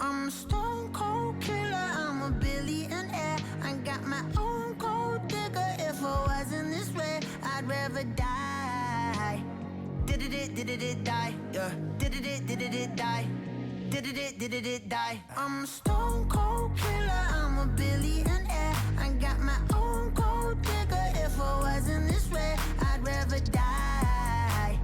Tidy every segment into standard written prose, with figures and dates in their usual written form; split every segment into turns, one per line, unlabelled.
I'm a stone cold killer, I'm a billionaire. I got my own gold digger. If I wasn't this way, I'd rather die. Did it die, yeah. Did it die. Did it die. I'm a stone cold killer, I'm a billionaire. I got my own gold digger. If I wasn't this way, I'd rather die.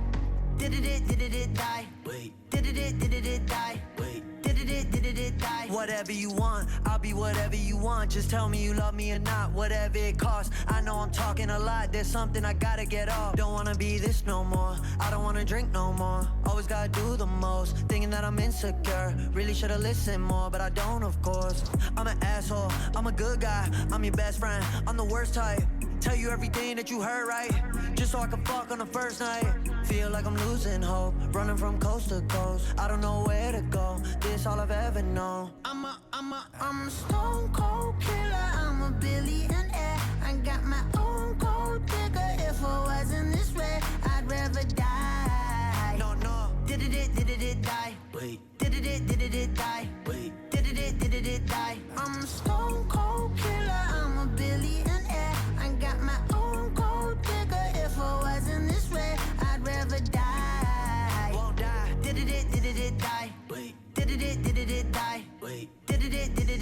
Did it die? Wait. Did it die? Wait. Did it die?
Whatever you want, I'll be whatever you want. Just tell me you love me or not, whatever it costs. I know I'm talking a lot, there's something I gotta get off. Don't wanna be this no more, I don't wanna drink no more. Always gotta do the most, thinking that I'm insecure. Really should've listened more, but I don't, of course. I'm an asshole, I'm a good guy, I'm your best friend, I'm the worst type. Tell you everything that you heard right, just so I can fuck on the first night. Feel like I'm losing hope, running from coast to coast. I don't know where to go, this all I've ever known.
I'm a stone cold killer, I'm a billionaire. I got my own gold digger. If I wasn't this way, I'd rather die.
No.
Did it die?
Wait.
Did it die?
Wait.
Did it die? I'm a stone cold killer, I'm a billionaire. I got my own gold digger. If I wasn't this way, I'd rather die.
Won't die.
Did it die?
Wait.
Did it die?
Wait.
Did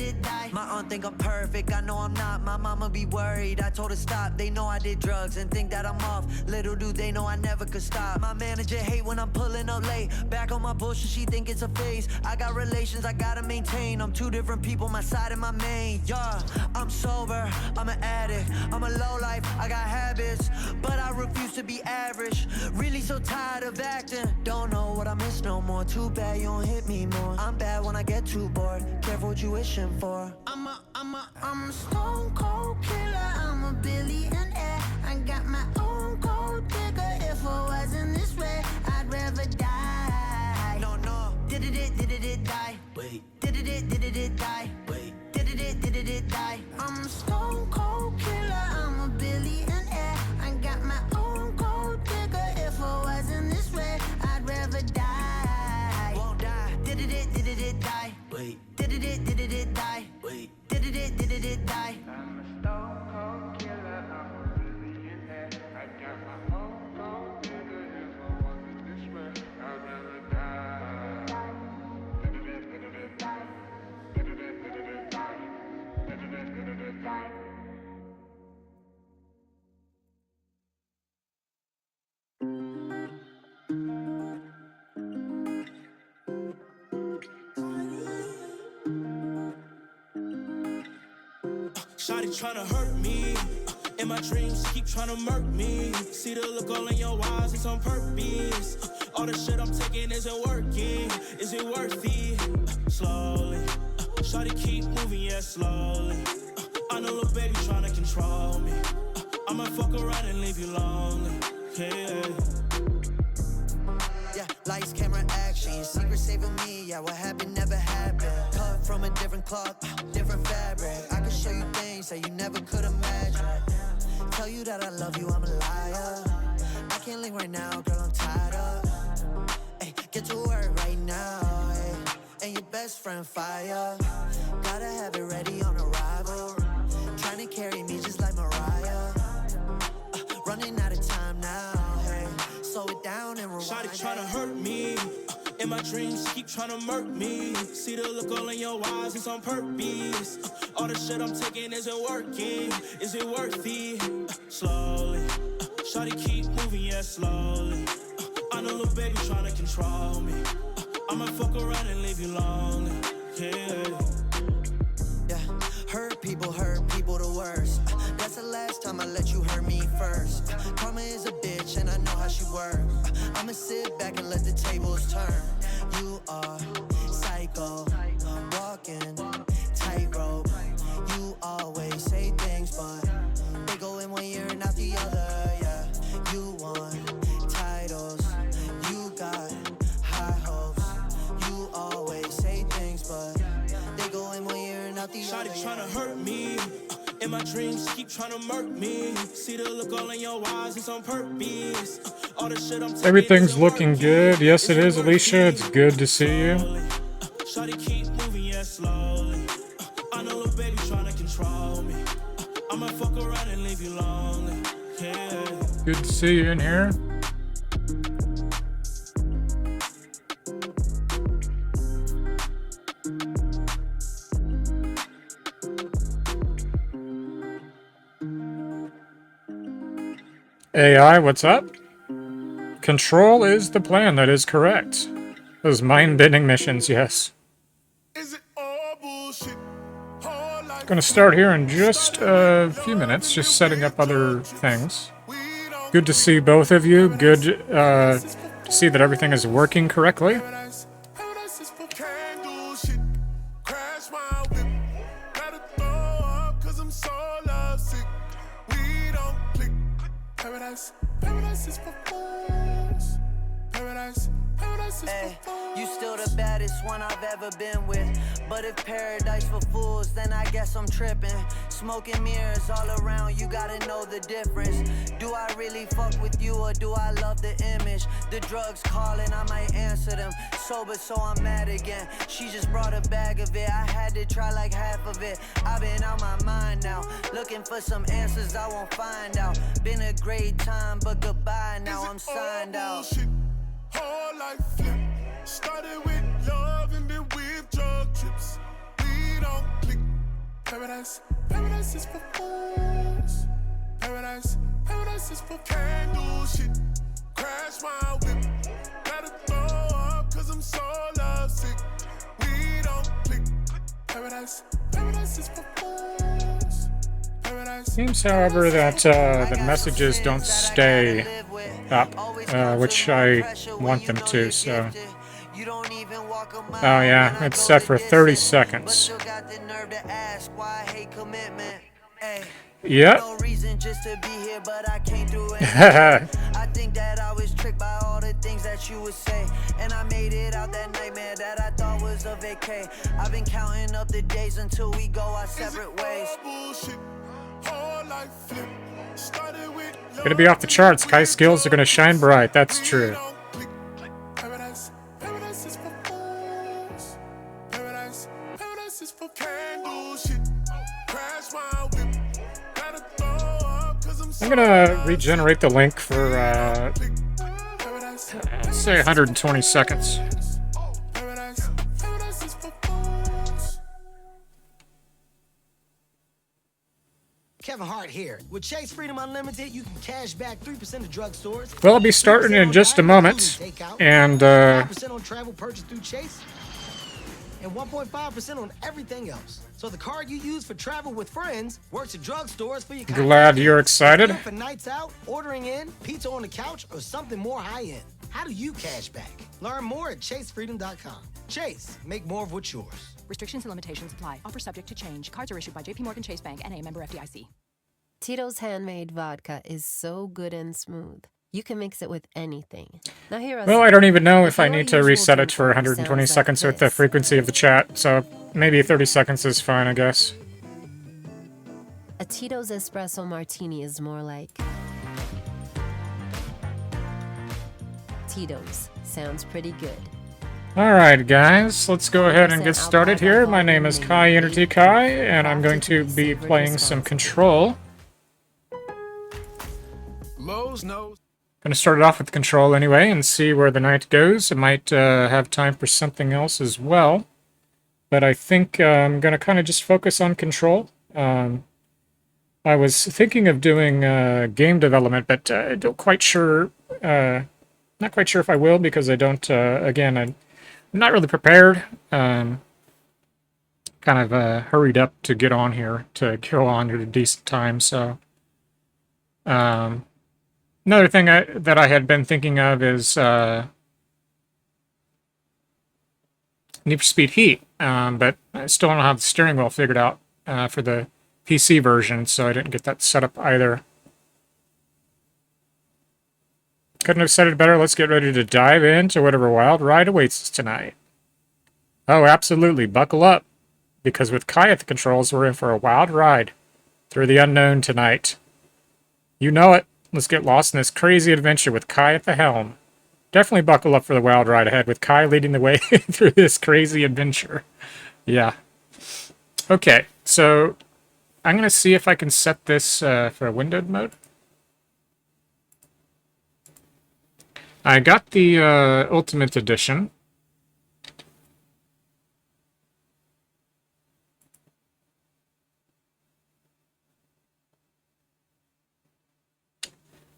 it die?
My aunt think I'm perfect, I know I'm not. My mama be worried, I told her stop. They know I did drugs and think that I'm off. Little do they know I never could stop. My manager hate when I'm pulling up late. Back on my bullshit, she think it's a phase. I got relations I gotta maintain. I'm two different people, my side and my main. Yeah, I'm sober, I'm an addict, I'm a lowlife, I got habits, but I refuse to be average. Really so tired of acting, don't know what I miss no more. Too bad you don't hit me more. I'm bad when I get too bored, careful what you wishing for.
I'm a stone cold killer, I'm a billionaire. I got my own gold digger. If I wasn't this way, I'd rather die.
No.
Did it die?
Wait.
Did it die?
Wait.
Did it die? I'm a stone cold killer, I'm a billionaire. I got my own gold digger. If I wasn't this way, I'd rather die.
Won't die.
Did it die?
Wait.
Did it die?
Wait.
Did it die?
I'm a stone cold killer, I'm a billionaire. I got my own gold digger. If I wasn't this way, I'd rather die. Did it die?
Shawty tryna hurt me, in my dreams keep tryna murk me. See the look all in your eyes, it's on purpose. All the shit I'm taking isn't working, is it worth it? Slowly, shawty keep moving, yeah, slowly. I know little baby tryna control me. I'ma fuck around and leave you lonely, yeah.
Yeah, lights, camera, action, secret saving me. Yeah, what happened never happened. Cut from a different cloth, different fabric. I can show you things that you never could imagine. Tell you that I love you, I'm a liar. I can't leave right now, girl, I'm tied up. Hey, get to work right now, hey. And your best friend fire. Gotta have it ready on arrival. Trying to carry me just like Mariah. Running out of time now, hey. Slow it down and rewind.
Shawty tryna hurt me, in my dreams keep tryna murk me. See the look all in your eyes, it's on purpose. All the shit I'm taking isn't working, is it worth it? Slowly, shawty keep moving, yeah, slowly. I know little baby tryna control me. I'ma fuck around and leave you lonely, yeah.
Yeah, hurt people the worst. That's the last time I let you hurt me first. Karma is a bitch and I know how she works. I'ma sit back and let the tables turn. You are psycho, walking tightrope. You always say things, but they go in one ear and out the other, yeah. You want titles, you got high hopes. You always say things, but they go in one ear and out the other.
Shawty tryna hurt me, in my dreams keep tryna murk me. See the look all in your eyes, it's on purpose. All the shit I'm taking
Everything's looking good. Yes, it is, Alicia. It's good to see you.
Shawty keep moving, yeah, slowly. I know little baby trying to control me. I might fuck around and leave you lonely. Yeah.
Good to see you in here. AI, what's up? Control is the plan, that is correct. Those mind-bending missions, yes. Gonna start here in just a few minutes, just setting up other things. Good to see both of you. Good to see that everything is working correctly.
Hey, you still the baddest one I've ever been with. But if paradise for fools, then I guess I'm tripping. Smoking mirrors all around, you gotta know the difference. Do I really fuck with you or do I love the image? The drugs calling, I might answer them. Sober, so I'm mad again. She just brought a bag of it, I had to try like half of it. I've been out my mind now, looking for some answers I won't find out. Been a great time, but goodbye now, I'm signed out.
Whole life flip. Started with love and then with drug trips. We don't click. Paradise, paradise is for fools. Paradise, paradise is for candle shit. Crash my whip. Gotta throw up cause I'm so lovesick. We don't click. Paradise, paradise is for fools. Paradise.
Seems, however, that the messages don't stay up, which I want them to, so... Oh yeah, it's set for 30 seconds. Yep.
No reason just to be here, but I came through it. I think that I was tricked by all the things that you would say. And I made it out that nightmare that I thought was a vacay. I've been counting up the days until we go our separate ways.
Gonna be off the charts. Kai's skills are gonna shine bright, that's true. I'm gonna regenerate the link for, say 120 seconds.
Kevin Hart here. With Chase Freedom Unlimited, you can cash back 3% of drugstores.
Well, I'll be starting in just a moment, and
5% on travel purchased through Chase, and 1.5% on everything else. So the card you use for travel with friends works at drugstores for your
glad you're excited.
For nights out, ordering in, pizza on the couch, or something more high-end. How do you cash back? Learn more at chasefreedom.com. Chase, make more of what's yours.
Restrictions and limitations apply. Offer subject to change. Cards are issued by JPMorgan Chase Bank and a member FDIC.
Tito's handmade vodka is so good and smooth. You can mix it with anything. Now here
well, I don't even know if I need to reset it for 120 seconds with the frequency of the chat, so maybe 30 seconds is fine, I guess.
A Tito's espresso martini is more like... Tito's. Sounds pretty good.
Alright guys, let's go ahead and get started here. My name is Kai Energy Kai, and I'm going to be playing some Control. Going to start it off with Control anyway, and see where the night goes. I might have time for something else as well. But I think I'm going to kind of just focus on Control. I was thinking of doing game development, but I'm not quite sure if I will, because I don't, again, I'm not really prepared. Kind of hurried up to get on here, to go on at a decent time, so... Another thing that I had been thinking of is Need for Speed Heat, but I still don't have the steering wheel figured out for the PC version, so I didn't get that set up either. Couldn't have said it better. Let's get ready to dive into whatever wild ride awaits us tonight. Oh, absolutely. Buckle up, because with Kai at the controls, we're in for a wild ride through the unknown tonight. You know it. Let's get lost in this crazy adventure with Kai at the helm. definitely buckle up for the wild ride ahead with Kai leading the way through this crazy adventure. Yeah. Okay, so I'm going to see if I can set this for a windowed mode. I got the Ultimate Edition.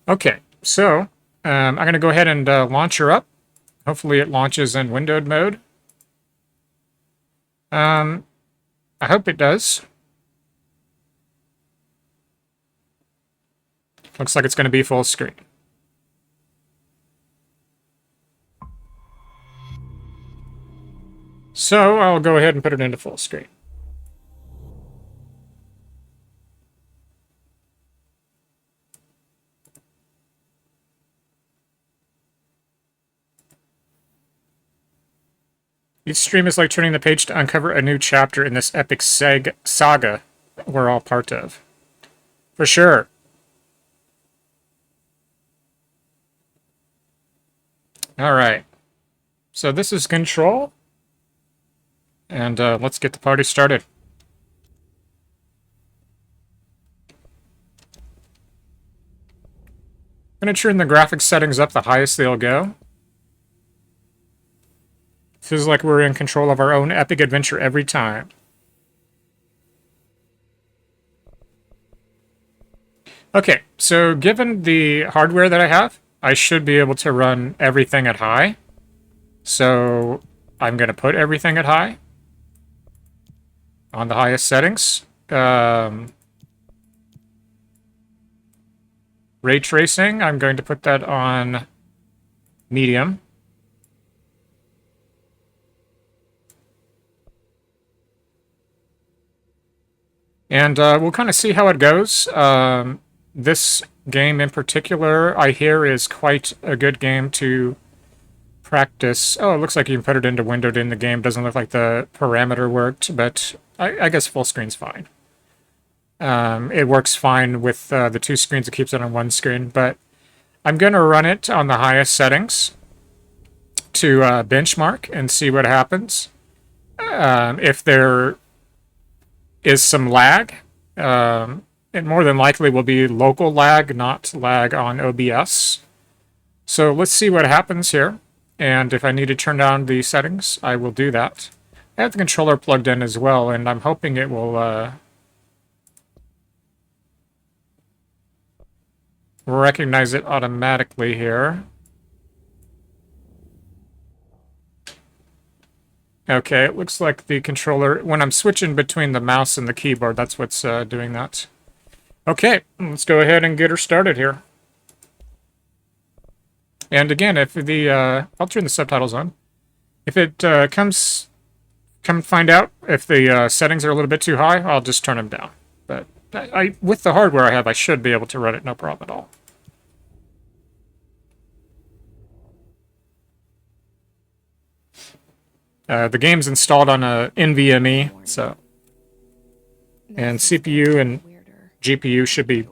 Okay, so I'm going to go ahead and launch her up. Hopefully it launches in windowed mode. I hope it does. Looks like it's going to be full screen. So I'll go ahead and put it into full screen. Each stream is like turning the page to uncover a new chapter in this epic saga we're all part of. For sure. All right. So this is Control. And let's get the party started. I'm going to turn the graphics settings up the highest they'll go. Feels like we're in control of our own epic adventure every time. Okay, so given the hardware that I have, I should be able to run everything at high. So I'm going to put everything at high on the highest settings. Ray tracing, I'm going to put that on medium. And we'll kind of see how it goes. This game in particular, I hear, is quite a good game to practice. Oh, it looks like you can put it into windowed in the game. Doesn't look like the parameter worked, but I guess full screen's fine. It works fine with the two screens. It keeps it on one screen, but I'm going to run it on the highest settings to benchmark and see what happens. If there is some lag, it more than likely will be local lag, not lag on OBS. So let's see what happens here. And if I need to turn down the settings, I will do that. I have the controller plugged in as well, and I'm hoping it will recognize it automatically here. Okay, it looks like the controller, when I'm switching between the mouse and the keyboard, that's what's doing that. Okay, let's go ahead and get her started here. And again, if the, I'll turn the subtitles on. If it come find out if the settings are a little bit too high, I'll just turn them down. But with the hardware I have, I should be able to run it no problem at all. The game's installed on a NVMe, so, and CPU and GPU should be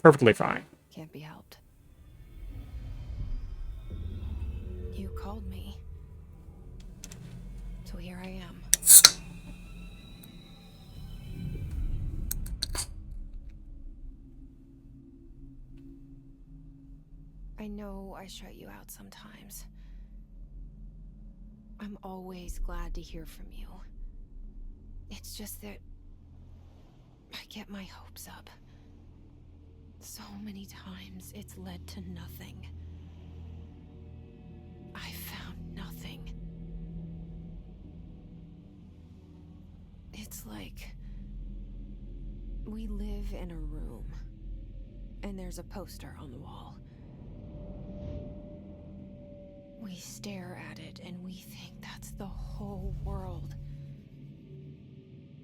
perfectly fine.
Can't be helped. You called me, so here I am. I know I shut you out sometimes. I'm always glad to hear from you. It's just that I get my hopes up. So many times it's led to nothing. I found nothing. It's like we live in a room, and there's a poster on the wall. We stare at it and we think that's the whole world.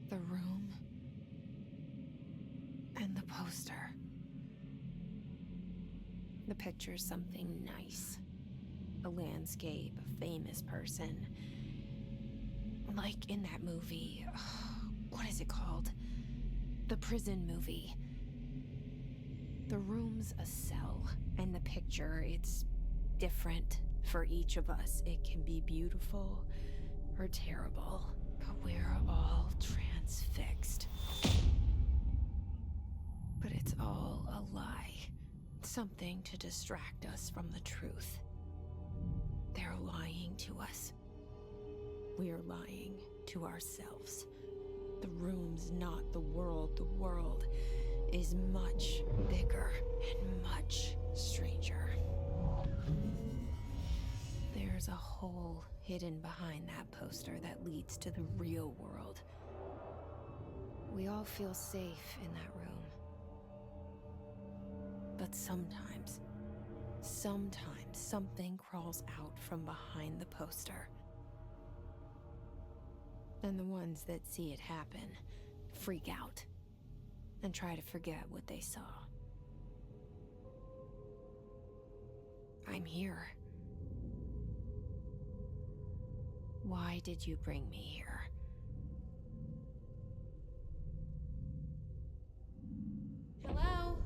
The room and the poster. The picture's something nice. A landscape, a famous person. Like in that movie, what is it called? The prison movie. The room's a cell, and the picture, it's different for each of us. It can be beautiful or terrible, but we're all transfixed. But it's all a lie. Something to distract us from the truth. They're lying to us. We're lying to ourselves. The room's not the world. The world is much bigger and much stranger. There's a hole hidden behind that poster that leads to the real world. We all feel safe in that room. But sometimes something crawls out from behind the poster. And the ones that see it happen freak out and try to forget what they saw. I'm here. Why did you bring me here? Hello?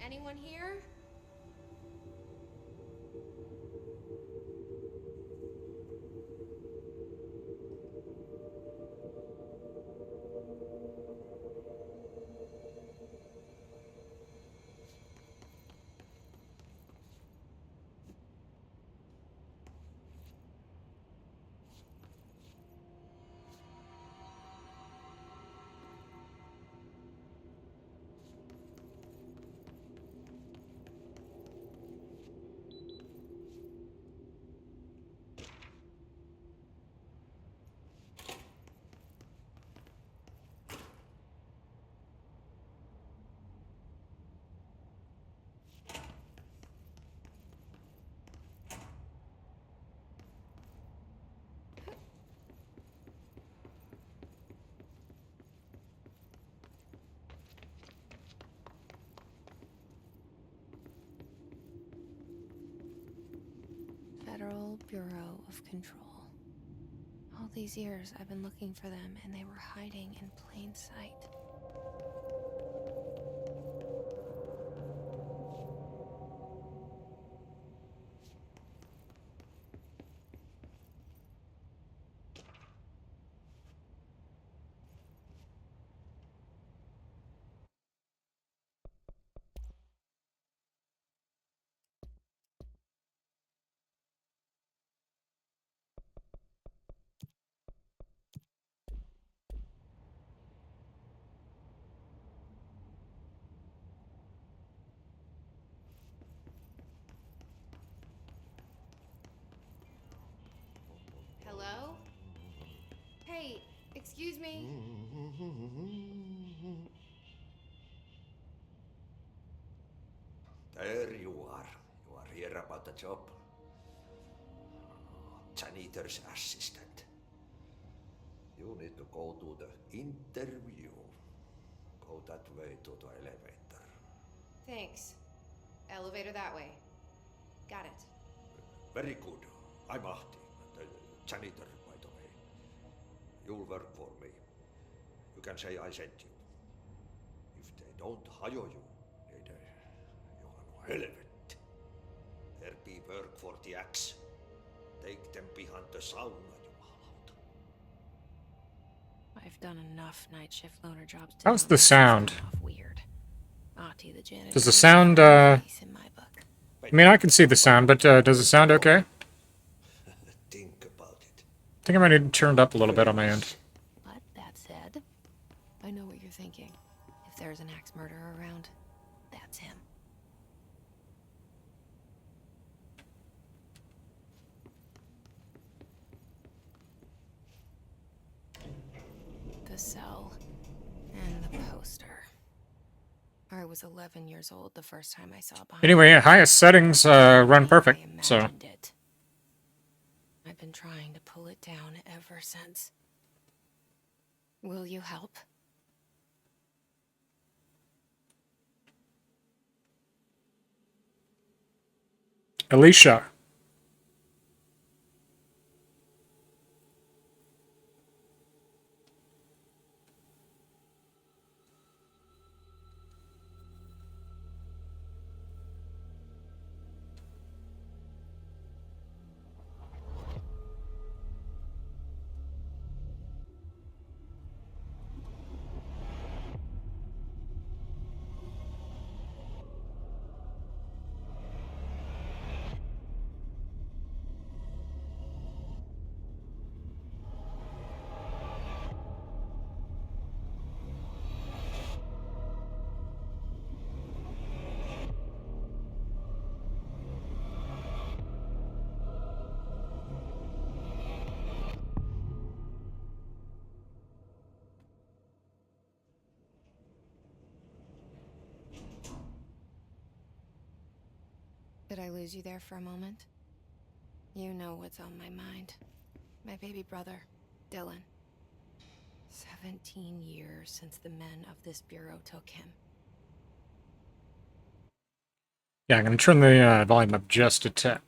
Anyone here? Federal Bureau of Control. All these years I've been looking for them, and they were hiding in plain sight. Hello? Hey, excuse me.
There you are. You are here about the job. Janitor's assistant. You need to go to the interview. Go that way to the elevator.
Thanks. Elevator that way. Got it.
Very good. I'm Ahti, the janitor, by the way. You'll work for me. You can say I sent you. If they don't hire you, niin Johan helvet. There be work for the axe. Take them behind the sauna, jumalauta.
I've done enough night shift loner jobs.
How's the sound?
Weird. Ahti, the janitor,
Does the sound,
in my book.
I mean, I can see the sound, but does it sound okay?
Think about it.
I think I might need to turn it up a little bit on my end.
But that said, I know what you're thinking. If there's an axe murderer around, that's him. The cell and the poster. I was 11 years old the first time I saw it behind
Anyway, highest settings run perfect,
I
so...
imagined it. I've been trying to pull it down ever since. Will you help?
Alicia.
lose you there for a moment? You know what's on my mind. My baby brother, Dylan. 17 years since the men of this bureau took him.
Yeah, I'm going to turn the volume up just a tad.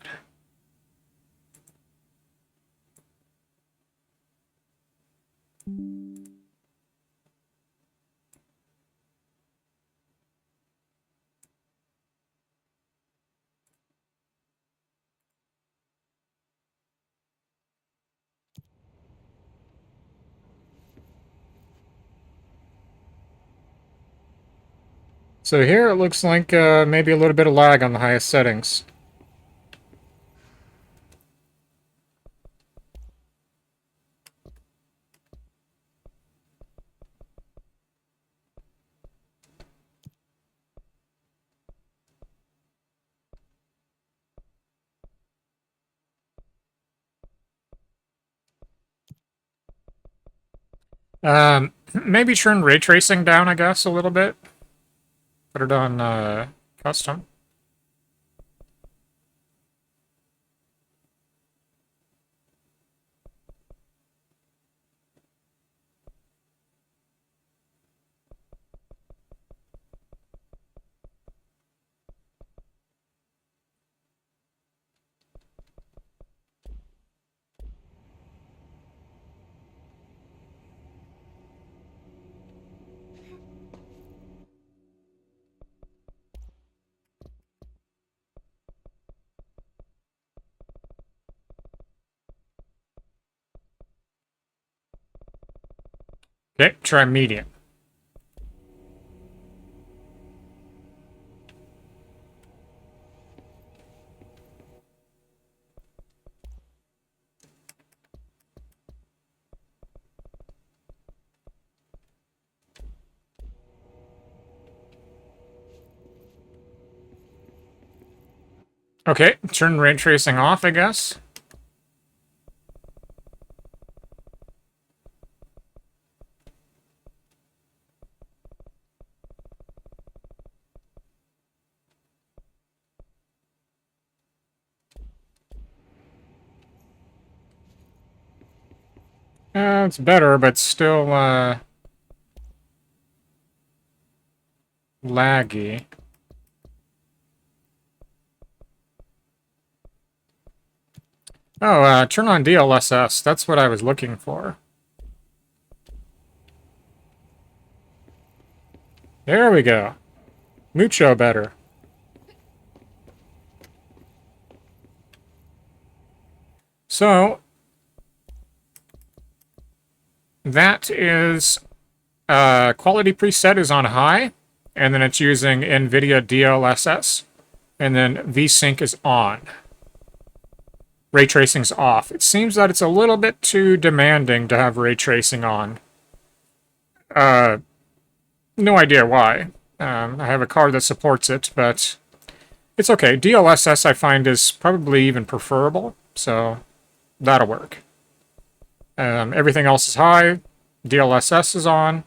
So here it looks like maybe a little bit of lag on the highest settings. Maybe turn ray tracing down, I guess, a little bit. Put it on custom. Okay, try medium. Okay, turn ray tracing off, I guess. It's better, but still laggy. Oh, turn on DLSS. That's what I was looking for. There we go. Mucho better. So, that is, quality preset is on high, and then it's using NVIDIA DLSS, and then VSync is on. Ray tracing's off. It seems that it's a little bit too demanding to have ray tracing on. No idea why. I have a card that supports it, but it's okay. DLSS I find is probably even preferable, so that'll work. Everything else is high. DLSS is on.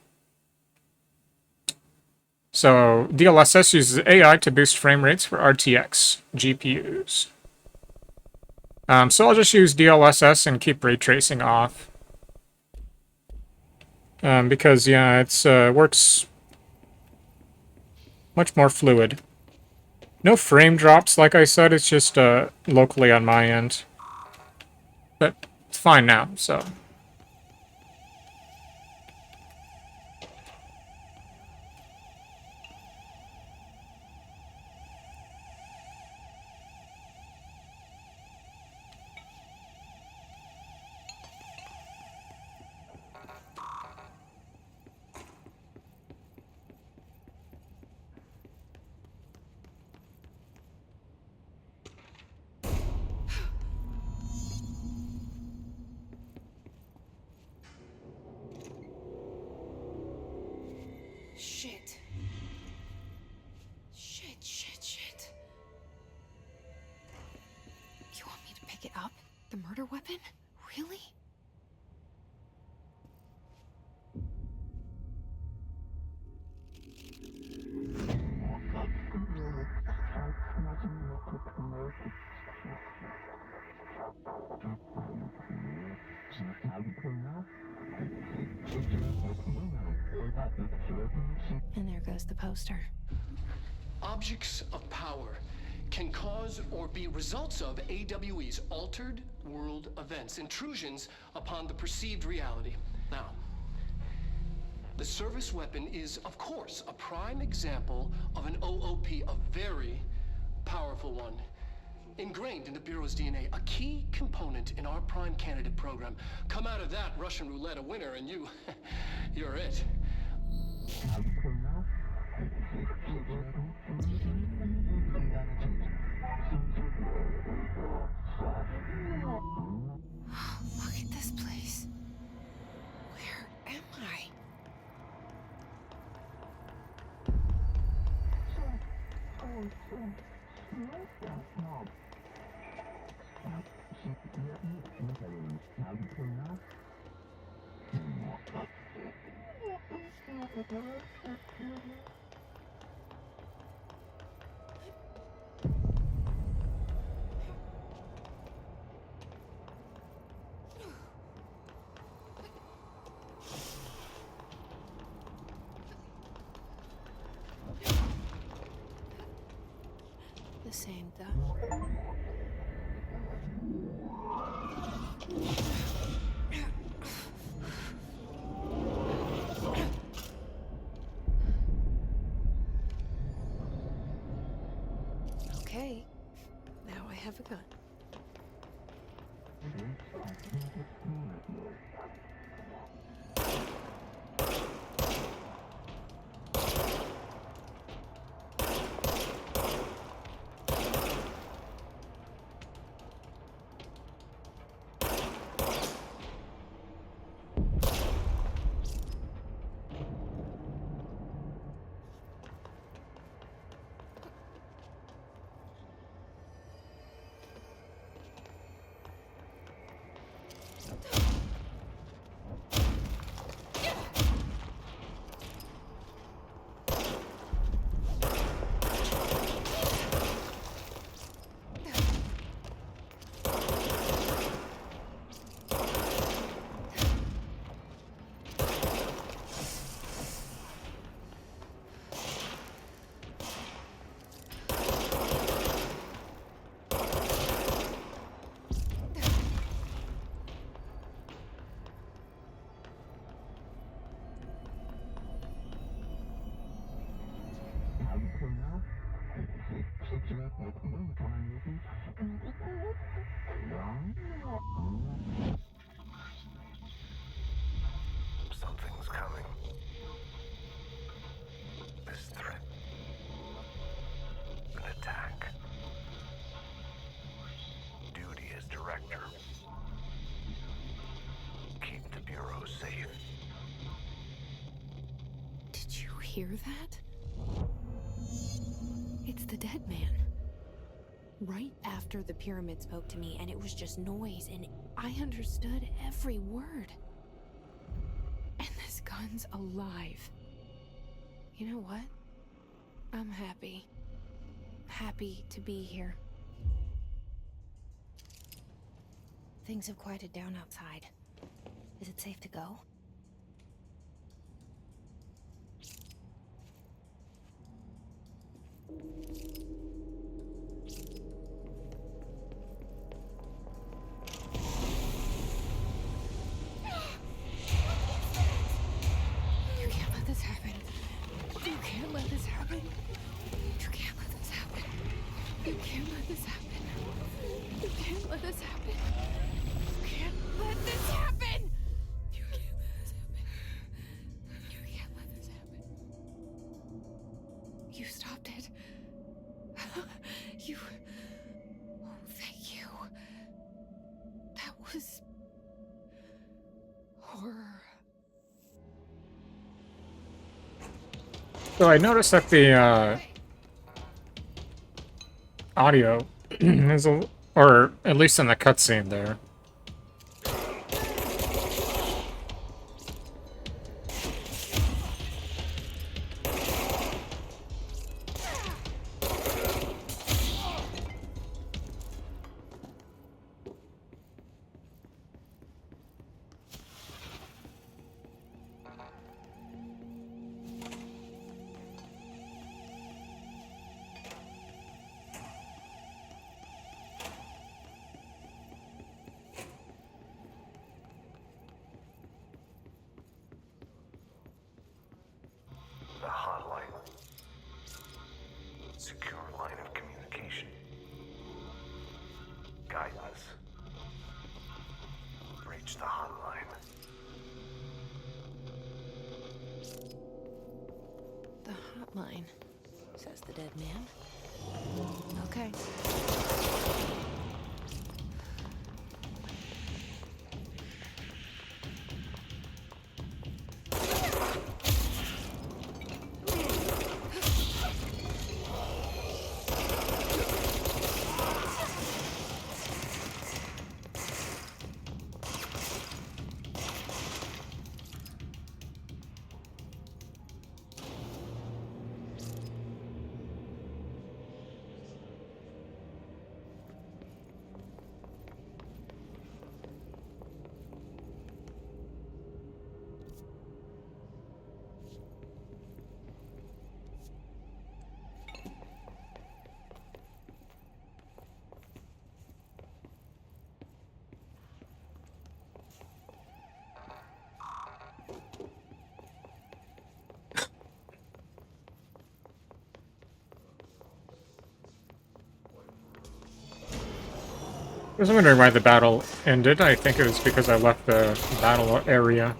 So DLSS uses AI to boost frame rates for RTX GPUs. So I'll just use DLSS and keep ray tracing off. Because, yeah, it's works much more fluid. No frame drops, like I said, it's just locally on my end. But it's fine now, so...
Shit. Shit. You want me to pick it up? The murder weapon? Really? And there goes the poster.
Objects of power can cause or be results of AWE's altered world events, intrusions upon the perceived reality. Now, the service weapon is, of course, a prime example of an OOP, a very powerful one. Ingrained in the Bureau's DNA, a key component in our prime candidate program. Come out of that Russian roulette a winner and you're it.
Look at this place. Where am I? The same though. Okay, now I have a gun.
Something's coming. This threat. An attack. Duty as director. Keep the Bureau safe.
Did you hear that? It's the dead man. Right after the pyramid spoke to me, and it was just noise, and I understood every word. And this gun's alive. You know what? I'm happy. Happy to be here. Things have quieted down outside. Is it safe to go? You can't let this happen. You can't let this happen. You can't let this happen. You can't let this happen. You can't let this happen. You can't let this happen. You can't let this happen. You can't let this happen. You stopped it. You... Oh, thank you. That was... horror.
So I noticed that the audio is a, or at least in the cutscene there.
reach the hotline.
The hotline, says the dead man. Okay.
I was wondering why the battle ended. I think it was because I left the battle area.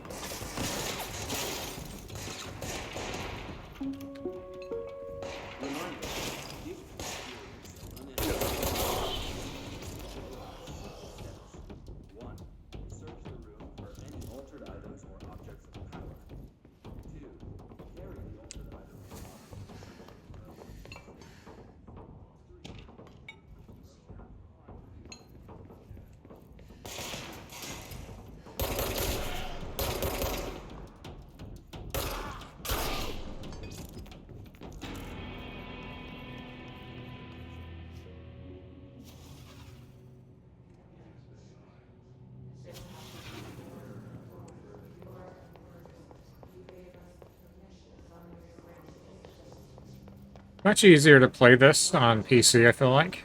Much easier to play this on PC, I feel like.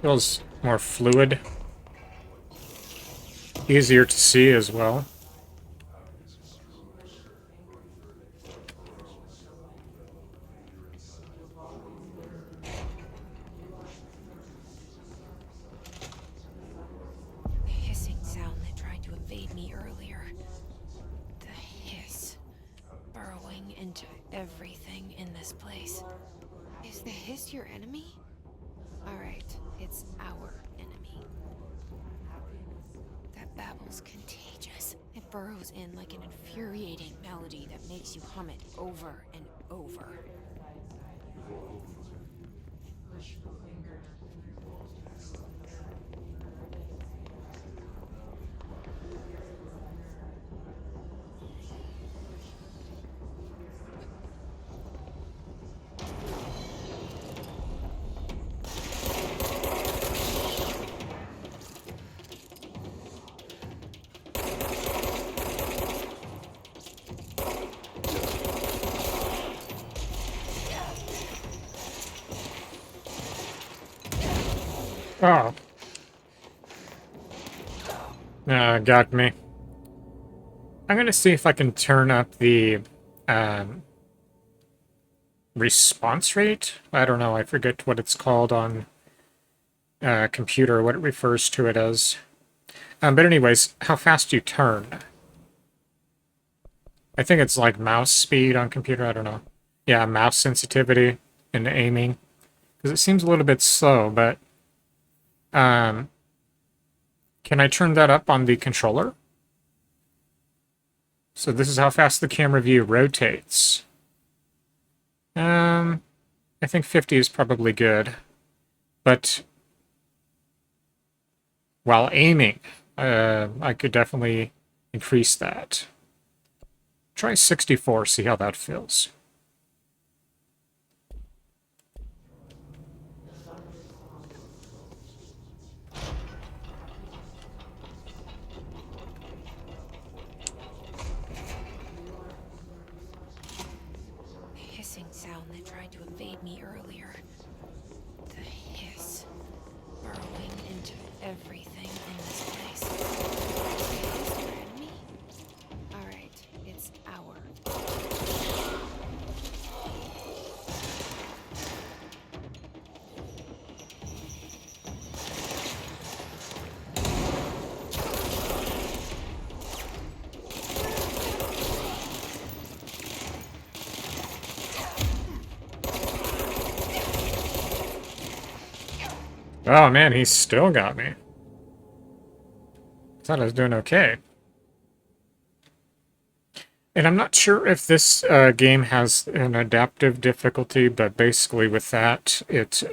Feels more fluid. Easier to see as well.
The hissing sound that tried to invade me earlier. The hiss burrowing into everything in this place. Is the hiss your enemy? Alright, it's our enemy. That babble's contagious. It burrows in like an infuriating melody that makes you hum it over and over.
Oh. Got me. I'm gonna see if I can turn up the response rate. I don't know, I forget what it's called on computer, what it refers to it as. But anyways, how fast you turn. I think it's like mouse speed on computer, I don't know. Yeah, mouse sensitivity and aiming. Because it seems a little bit slow, but can I turn that up on the controller? So this is how fast the camera view rotates. I think 50 is probably good. But while aiming, I could definitely increase that. Try 64, see how that feels.
Everything in this place. Enemy? Alright, it's our.
Oh man, he still got me. Thought I was doing okay. And I'm not sure if this game has an adaptive difficulty, but basically with that, it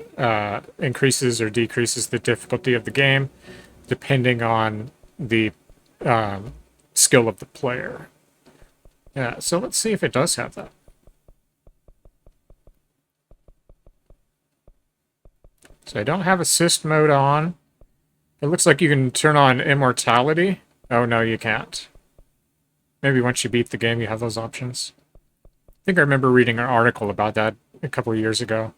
increases or decreases the difficulty of the game depending on the skill of the player. Yeah, so let's see if it does have that. So I don't have assist mode on. It looks like you can turn on immortality. Oh no, you can't. Maybe once you beat the game, you have those options. I think I remember reading an article about that a couple of years ago.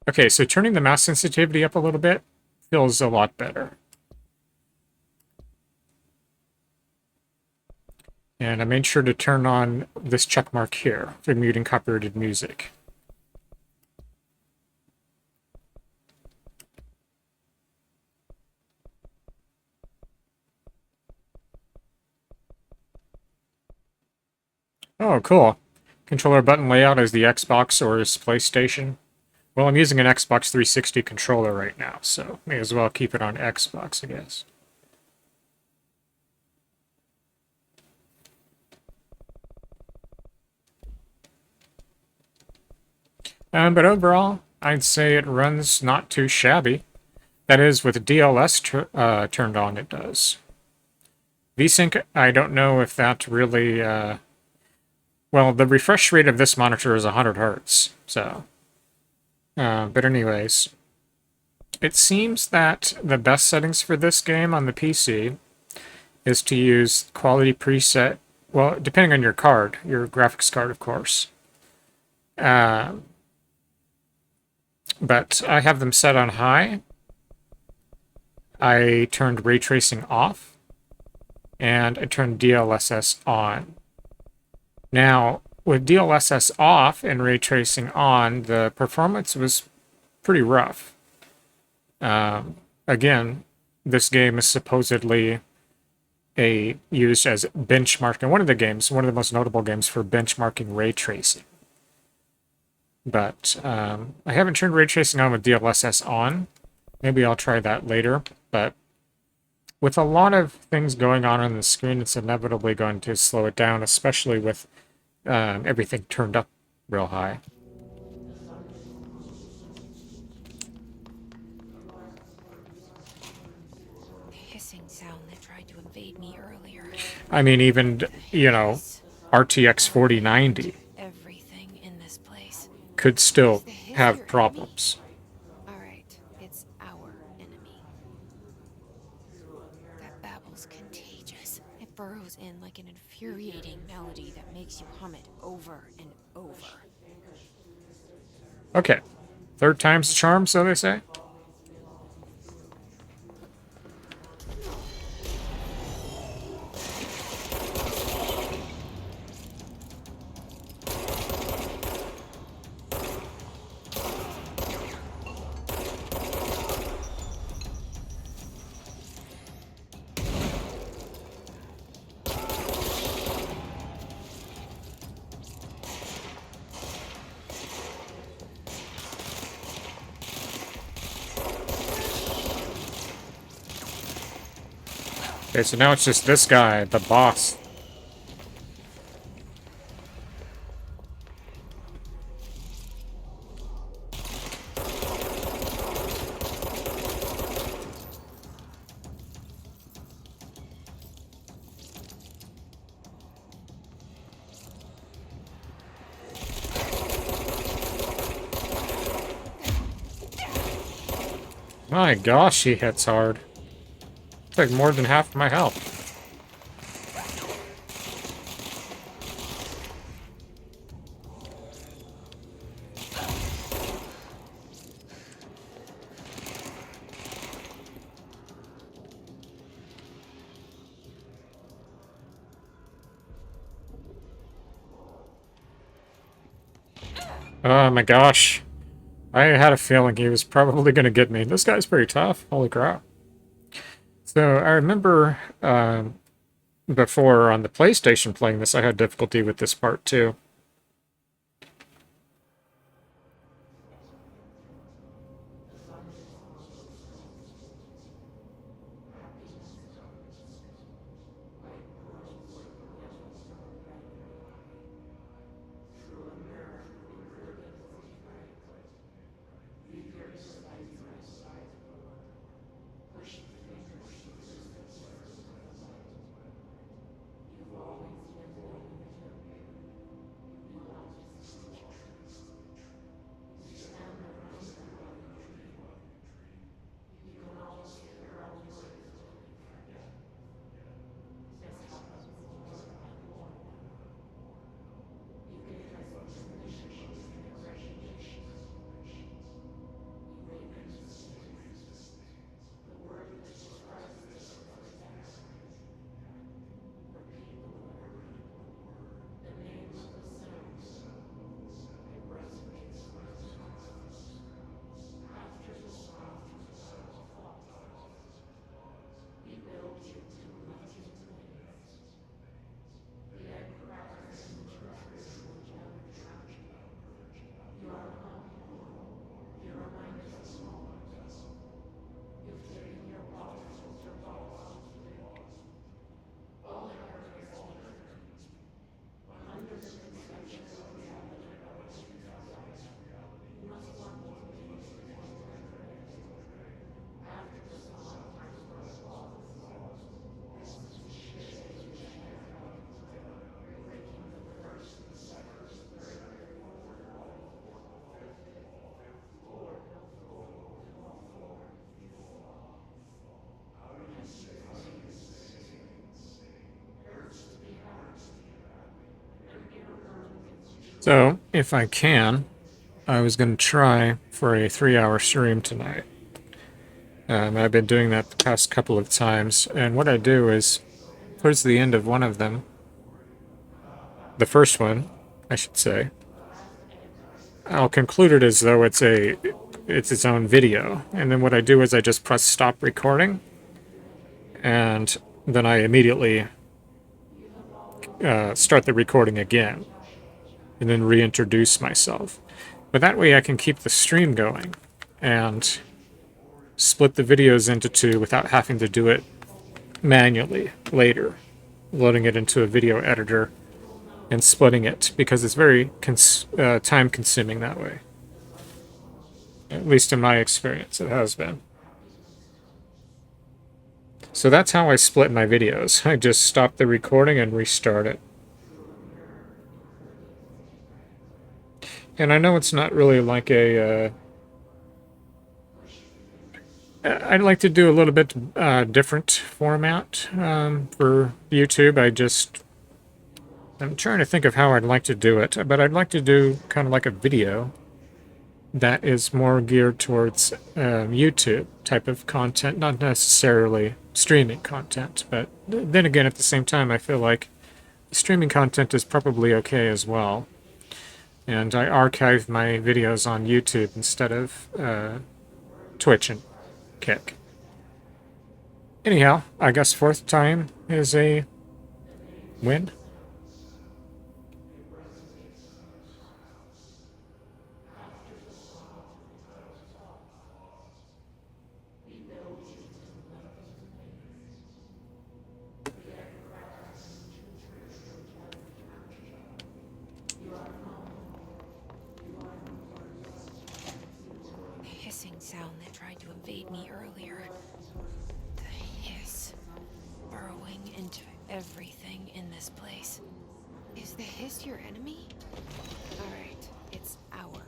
Okay, so turning the mouse sensitivity up a little bit feels a lot better. And I made sure to turn on this check mark here for muting copyrighted music. Oh, cool. Controller button layout is the Xbox or is PlayStation. Well, I'm using an Xbox 360 controller right now, so may as well keep it on Xbox, I guess. But overall, I'd say it runs not too shabby. That is, with DLSS turned on, it does. VSync, I don't know if that really... well, the refresh rate of this monitor is 100 Hz, so... but anyways, it seems that the best settings for this game on the PC is to use quality preset, well, depending on your card, your graphics card, of course. But I have them set on high. I turned ray tracing off, and I turned DLSS on. Now, with DLSS off and ray tracing on, the performance was pretty rough. Again, this game is supposedly used as benchmarking. One of the most notable games for benchmarking ray tracing. But I haven't turned ray tracing on with DLSS on. Maybe I'll try that later. But with a lot of things going on the screen, it's inevitably going to slow it down, especially with everything turned up real high.
The hissing sound that tried to invade me earlier.
I mean, even, you know, RTX 4090
Everything in this place.
could still have problems.
Alright, it's our enemy. That babble's contagious. It burrows in like an infuriating melody that makes you hum it over and over.
Okay. Third time's the charm, so they say. Okay, so now it's just this guy, the boss. My gosh, he hits hard. It's like more than half my health. Oh my gosh. I had a feeling he was probably going to get me. This guy's pretty tough. Holy crap. So I remember before on the PlayStation playing this, I had difficulty with this part too. So, if I can, I was going to try for a 3-hour stream tonight. I've been doing that the past couple of times, and what I do is, towards the end of one of them, the first one, I should say, I'll conclude it as though it's its own video, and then what I do is I just press stop recording, and then I immediately start the recording again, and then reintroduce myself. But that way I can keep the stream going, and split the videos into two without having to do it manually later, loading it into a video editor and splitting it, because it's very time consuming that way. At least in my experience, it has been. So that's how I split my videos. I just stop the recording and restart it. And I know it's not really like a... I'd like to do a little bit different format for YouTube. I'm trying to think of how I'd like to do it, but I'd like to do kind of like a video that is more geared towards YouTube type of content, not necessarily streaming content. But then again, at the same time, I feel like streaming content is probably okay as well. And I archive my videos on YouTube instead of Twitch and Kick. Anyhow, I guess fourth time is a win.
Everything in this place. Is the hiss your enemy? Alright, it's our.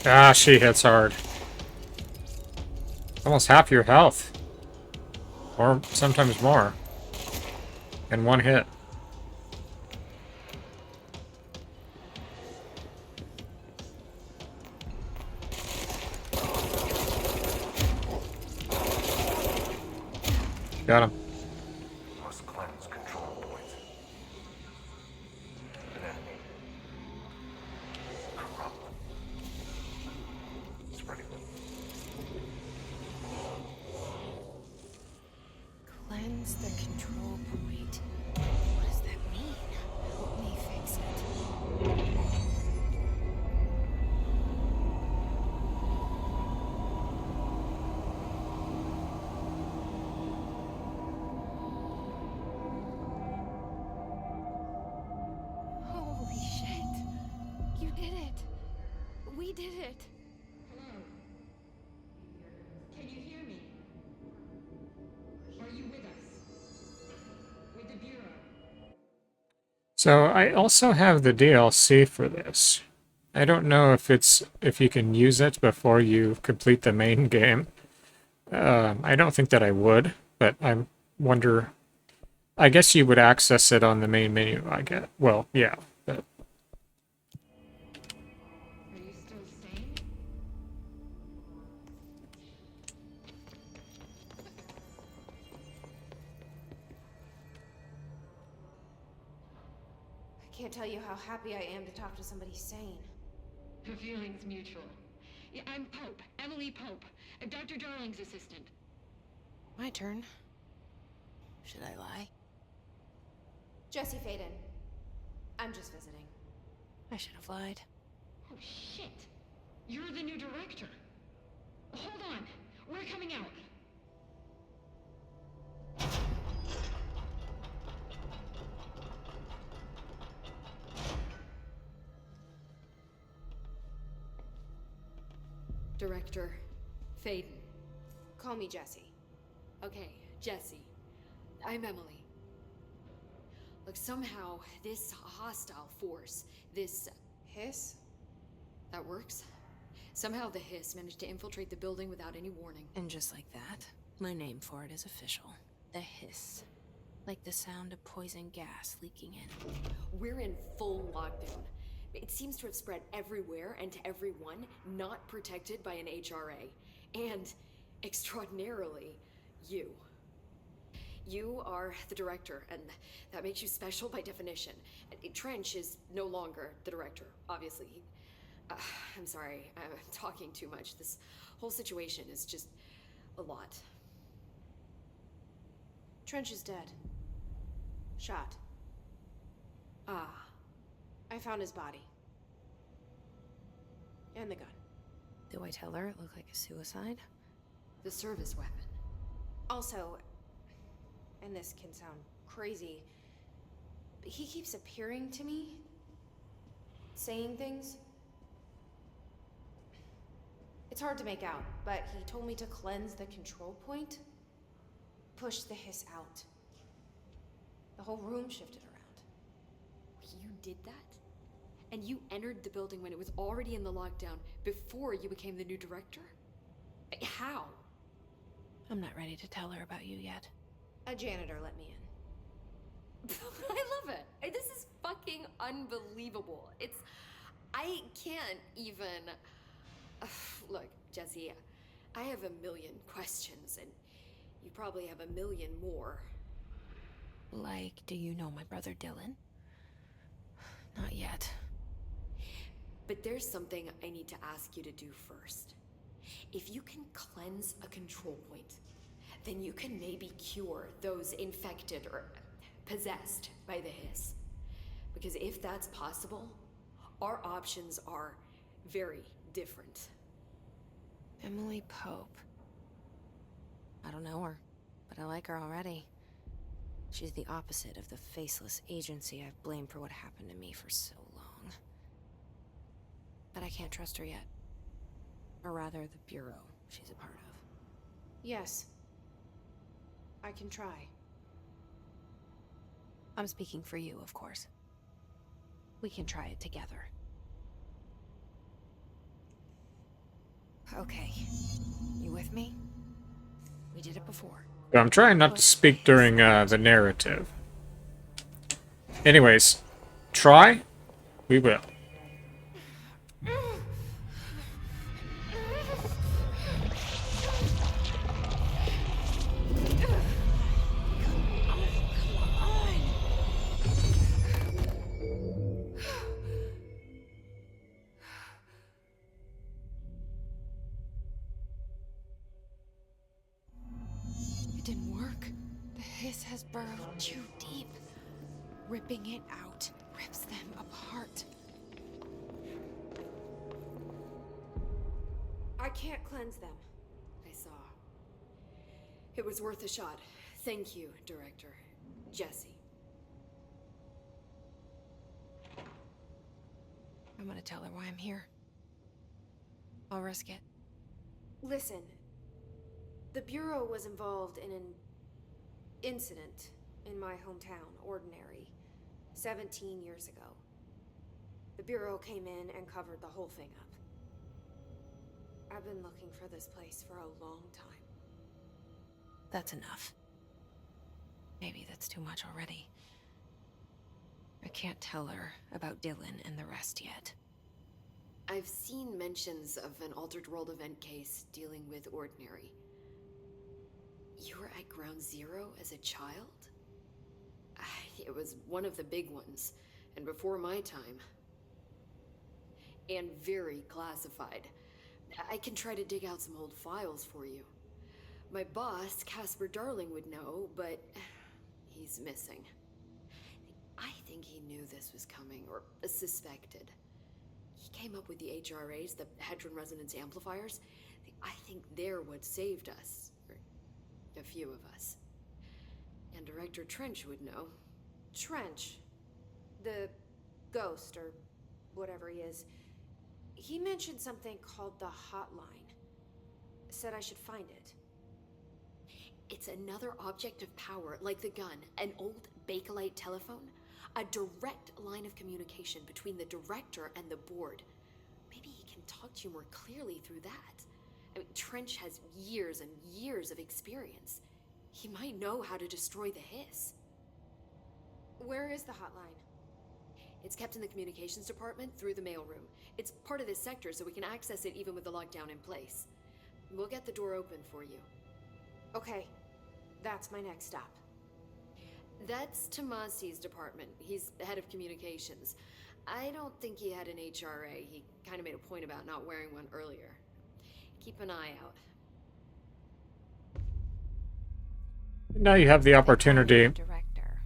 Ah, she hits hard. Almost half your health. Or sometimes more. In one hit. Got him.
Must cleanse control points. Then corrupt them. Spreading them.
Cleanse the control point. What does that mean? Help me fix it. Holy shit. You did it. We did it.
Hello? Can you hear me? Are you with us? With the Bureau?
So I also have the DLC for this. I don't know if you can use it before you complete the main game. I don't think that I would, but I wonder. I guess you would access it on the main menu. I get. Well, yeah. But
Are you still sane?
I can't tell you how happy I am to talk to somebody sane.
The feeling's mutual. Yeah, I'm Pope, Emily Pope, Dr. Darling's assistant.
My turn. Should I lie? Jesse Faden. I'm just visiting. I should have lied.
Oh, shit. You're the new director. Hold on. We're coming out.
Director Faden. Call me Jesse.
Okay, Jesse. I'm Emily. Look, somehow this hostile force, this
Hiss?
that works. Somehow the hiss managed to infiltrate the building without any warning.
And just like that, my name for it is official. The hiss. Like the sound of poison gas leaking in.
We're in full lockdown. It seems to have spread everywhere and to everyone not protected by an HRA. And, extraordinarily, you. You are the director, and that makes you special by definition. Trench is no longer the director, obviously. I'm sorry, I'm talking too much. This whole situation is just a lot.
Trench is dead. Shot.
Ah.
I found his body. And the gun. Do I tell her it looked like a suicide?
The service weapon.
Also, and this can sound crazy, but he keeps appearing to me, saying things. It's hard to make out, but he told me to cleanse the control point, push the hiss out. The whole room shifted around.
You did that? And you entered the building when it was already in the lockdown before you became the new director? How?
I'm not ready to tell her about you yet. A janitor let me in.
I love it. This is fucking unbelievable. I can't even... Look, Jesse, I have a million questions, and you probably have a million more.
Like, do you know my brother Dylan? Not yet.
But there's something I need to ask you to do first. If you can cleanse a control point, then you can maybe cure those infected or possessed by the hiss. Because if that's possible, our options are very different.
Emily Pope. I don't know her, but I like her already. She's the opposite of the faceless agency I've blamed for what happened to me for so long. But I can't trust her yet. Or rather, the Bureau she's a part of. Yes. I can try. I'm speaking for you, of course. We can try it together. Okay. You with me? We did it before.
I'm trying not to speak during the narrative. Anyways, try? We will.
didn't work. The hiss has burrowed too deep. Ripping it out rips them apart.
I can't cleanse them. I saw. It was worth a shot. Thank you, Director. Jesse.
I'm gonna tell her why I'm here. I'll risk it.
Listen. The Bureau was involved in an incident in my hometown, Ordinary, 17 years ago. The Bureau came in and covered the whole thing up. I've been looking for this place for a long time.
That's enough. Maybe that's too much already. I can't tell her about Dylan and the rest yet.
I've seen mentions of an Altered World event case dealing with Ordinary. You were at Ground Zero as a child? It was one of the big ones, and before my time. And very classified. I can try to dig out some old files for you. My boss, Casper Darling, would know, but he's missing. I think he knew this was coming, or suspected. He came up with the HRAs, the Hadron Resonance Amplifiers. I think they're what saved us. Or a few of us. And Director Trench would know.
Trench. The ghost, or whatever he is. He mentioned something called the hotline. Said I should find it.
It's another object of power, like the gun, an old Bakelite telephone. A direct line of communication between the director and the board. Maybe he can talk to you more clearly through that. I mean, Trench has years and years of experience. He might know how to destroy the hiss.
Where is the hotline?
It's kept in the communications department through the mailroom. It's part of this sector, so we can access it even with the lockdown in place. We'll get the door open for you.
Okay, that's my next stop.
That's Tomasi's department. He's the head of communications. I don't think he had an HRA. He kind of made a point about not wearing one earlier. Keep an eye out.
Now you have the opportunity.
Director.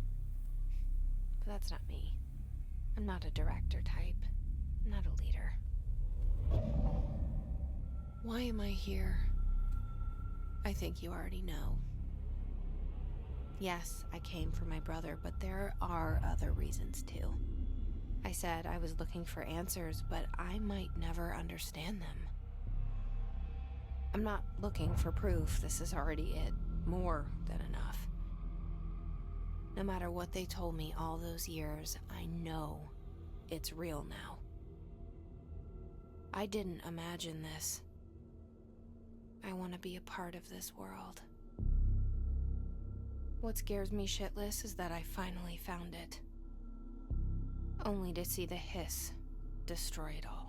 But that's not me. I'm not a director type. I'm not a leader. Why am I here? I think you already know. Yes, I came for my brother, but there are other reasons too. I said I was looking for answers, but I might never understand them. I'm not looking for proof. This is already it. More than enough. No matter what they told me all those years, I know it's real now. I didn't imagine this. I want to be a part of this world. What scares me shitless is that I finally found it. Only to see the hiss destroy it all.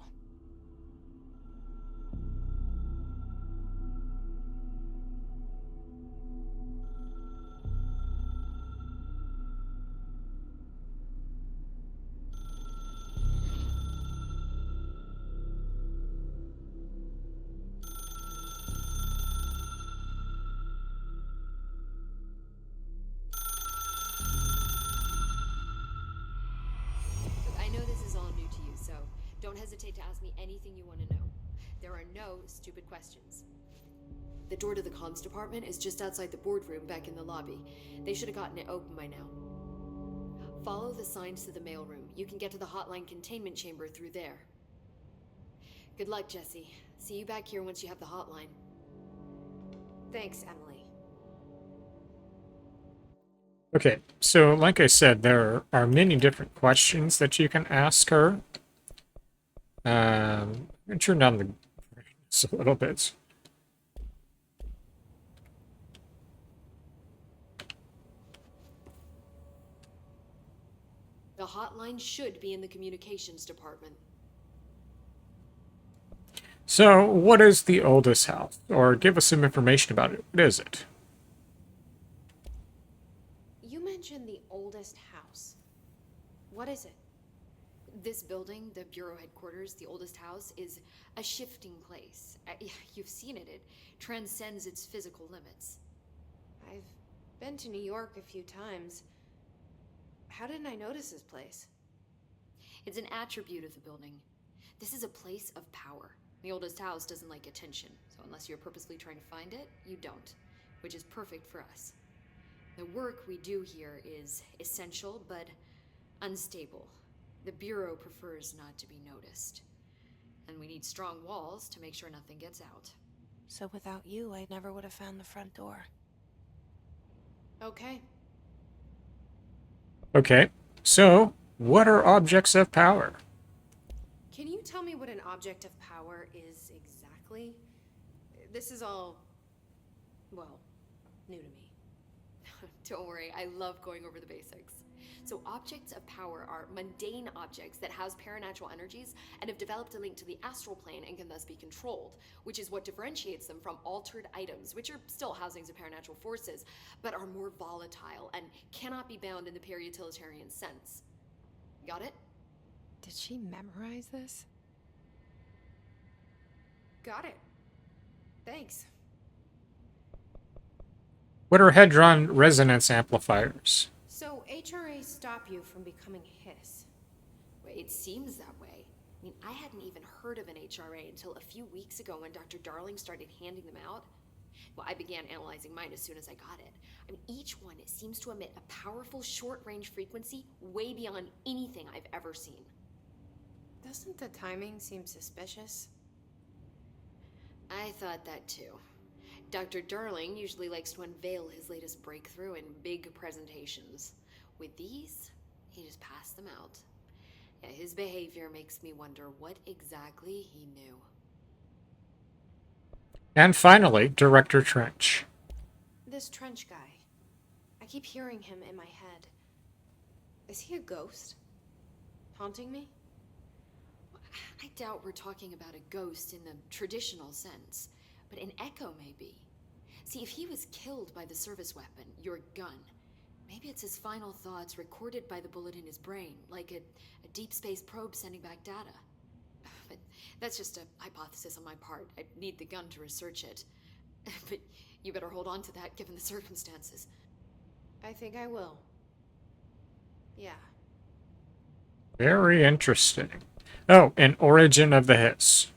Don't hesitate to ask me anything you want to know. There are no stupid questions. The door to the comms department is just outside the boardroom back in the lobby. They should have gotten it open by now. Follow the signs to the mailroom. You can get to the hotline containment chamber through there. Good luck, Jesse. See you back here once you have the hotline.
Thanks, Emily.
Okay, so like I said, there are many different questions that you can ask her. I'm going to turn down the brightness a little bit.
The hotline should be in the communications department.
So, what is the oldest house? Or give us some information about it. What is it?
You mentioned the oldest house. What is it?
This building, the Bureau headquarters, the oldest house, is a shifting place. You've seen it. It transcends its physical limits.
I've been to New York a few times. How didn't I notice this place?
It's an attribute of the building. This is a place of power. The oldest house doesn't like attention, so unless you're purposely trying to find it, you don't, which is perfect for us. The work we do here is essential, but unstable. The Bureau prefers not to be noticed. And we need strong walls to make sure nothing gets out.
So without you, I never would have found the front door. Okay.
Okay, so what are objects of power?
Can you tell me what an object of power is exactly? This is all, well, new to me.
Don't worry, I love going over the basics. So objects of power are mundane objects that house paranatural energies and have developed a link to the astral plane and can thus be controlled, which is what differentiates them from altered items, which are still housings of paranatural forces, but are more volatile and cannot be bound in the peri-utilitarian sense. Got it?
Did she memorize this? Got it. Thanks.
What are hadron resonance amplifiers?
So HRAs stop you from becoming hiss.
It seems that way. I mean, I hadn't even heard of an HRA until a few weeks ago when Dr. Darling started handing them out. Well, I began analyzing mine as soon as I got it. I mean, each one seems to emit a powerful short-range frequency way beyond anything I've ever seen.
Doesn't the timing seem suspicious?
I thought that too. Dr. Darling usually likes to unveil his latest breakthrough in big presentations. With these, he just passed them out. Yeah, his behavior makes me wonder what exactly he knew.
And finally, Director Trench.
This Trench guy. I keep hearing him in my head. Is he a ghost? Haunting me?
I doubt we're talking about a ghost in the traditional sense, but an echo maybe. See, if he was killed by the service weapon, your gun, maybe it's his final thoughts recorded by the bullet in his brain, like a deep space probe sending back data. But that's just a hypothesis on my part. I need the gun to research it. But you better hold on to that given the circumstances.
I think I will. Yeah.
Very interesting. Oh, an origin of the hiss.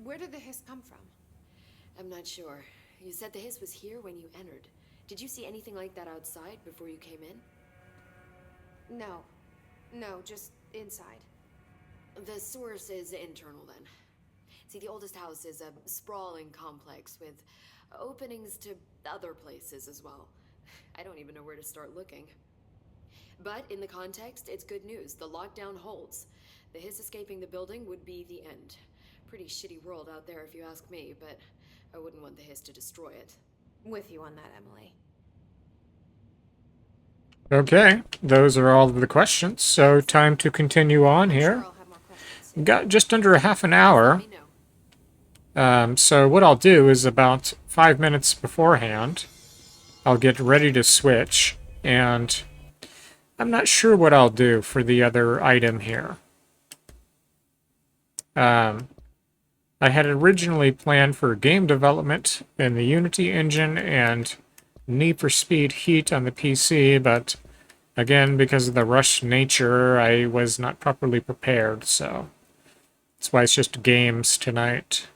Where did the hiss come from?
I'm not sure. You said the hiss was here when you entered. Did you see anything like that outside before you came in?
No. No, just inside.
The source is internal then. See, the oldest house is a sprawling complex with openings to other places as well. I don't even know where to start looking. But in the context, it's good news. The lockdown holds. The hiss escaping the building would be the end. Pretty shitty world out there if you ask me, but I wouldn't want the hiss to destroy it.
With you on that, Emily.
Okay, those are all of the questions, so time to continue on here. Got just under a half an hour. So what I'll do is about 5 minutes beforehand, I'll get ready to switch, and I'm not sure what I'll do for the other item here. I had originally planned for game development in the Unity engine and Need for Speed Heat on the PC, but again, because of the rushed nature, I was not properly prepared, so that's why it's just games tonight.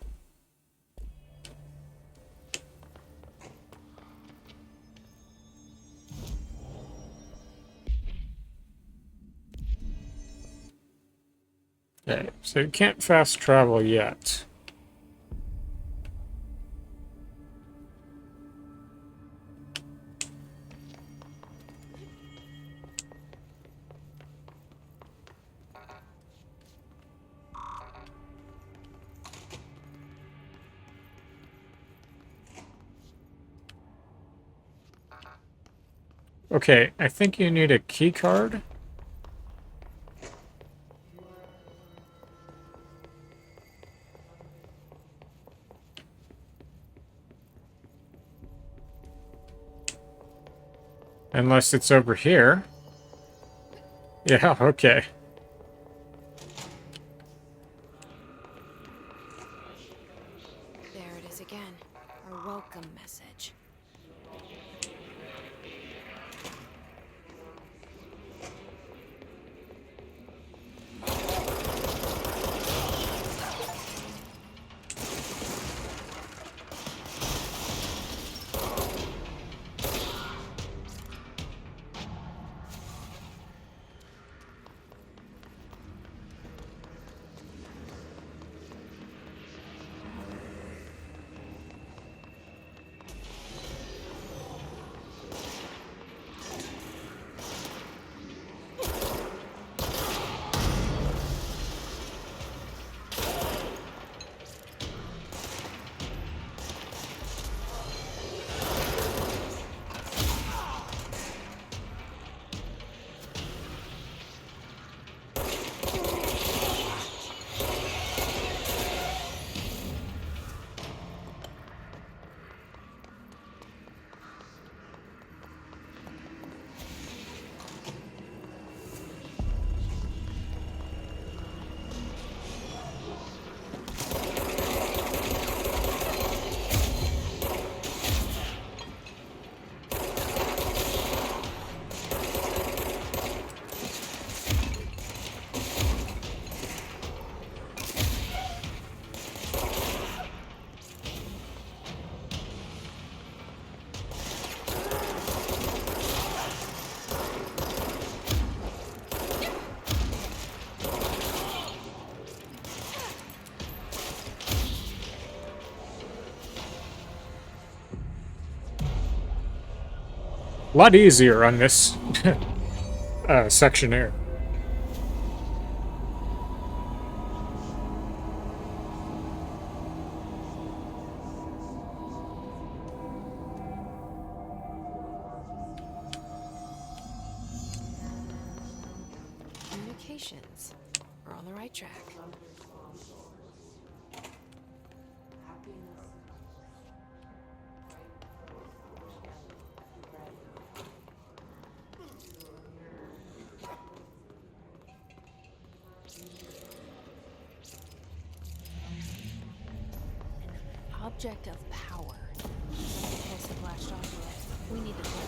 Okay, so you can't fast travel yet. Okay, I think you need a key card. Unless it's over here. Yeah, okay.
There it is again. Our welcome message.
A lot easier on this section here.
Communications. We're on the right track. Object of power. Impulsive latched onto it. We need to close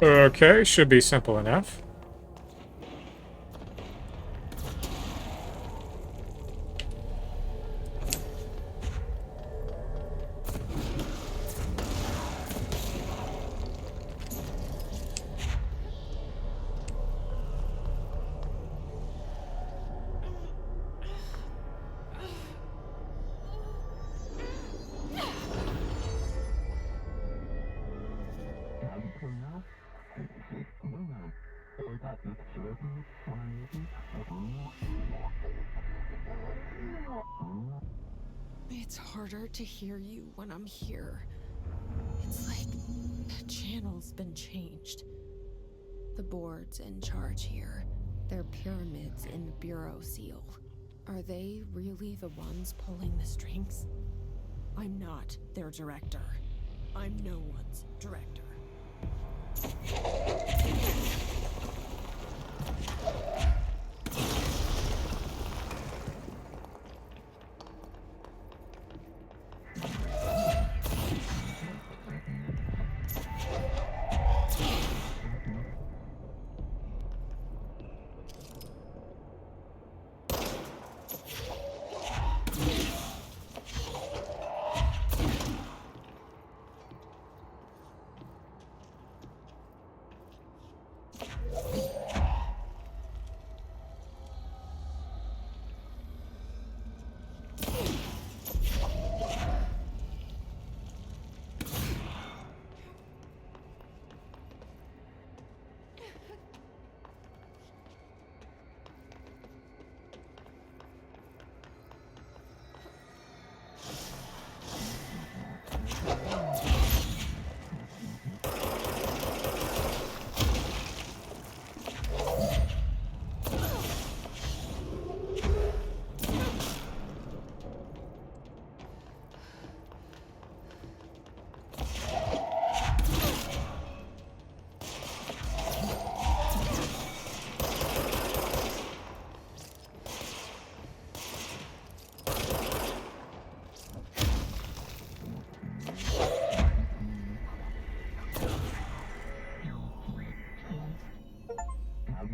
it.
Okay, should be simple enough.
It's harder to hear you when I'm here. It's like the channel's been changed. The board's in charge here. They're pyramids in the bureau seal. Are they really the ones pulling the strings? I'm not their director. I'm no one's director.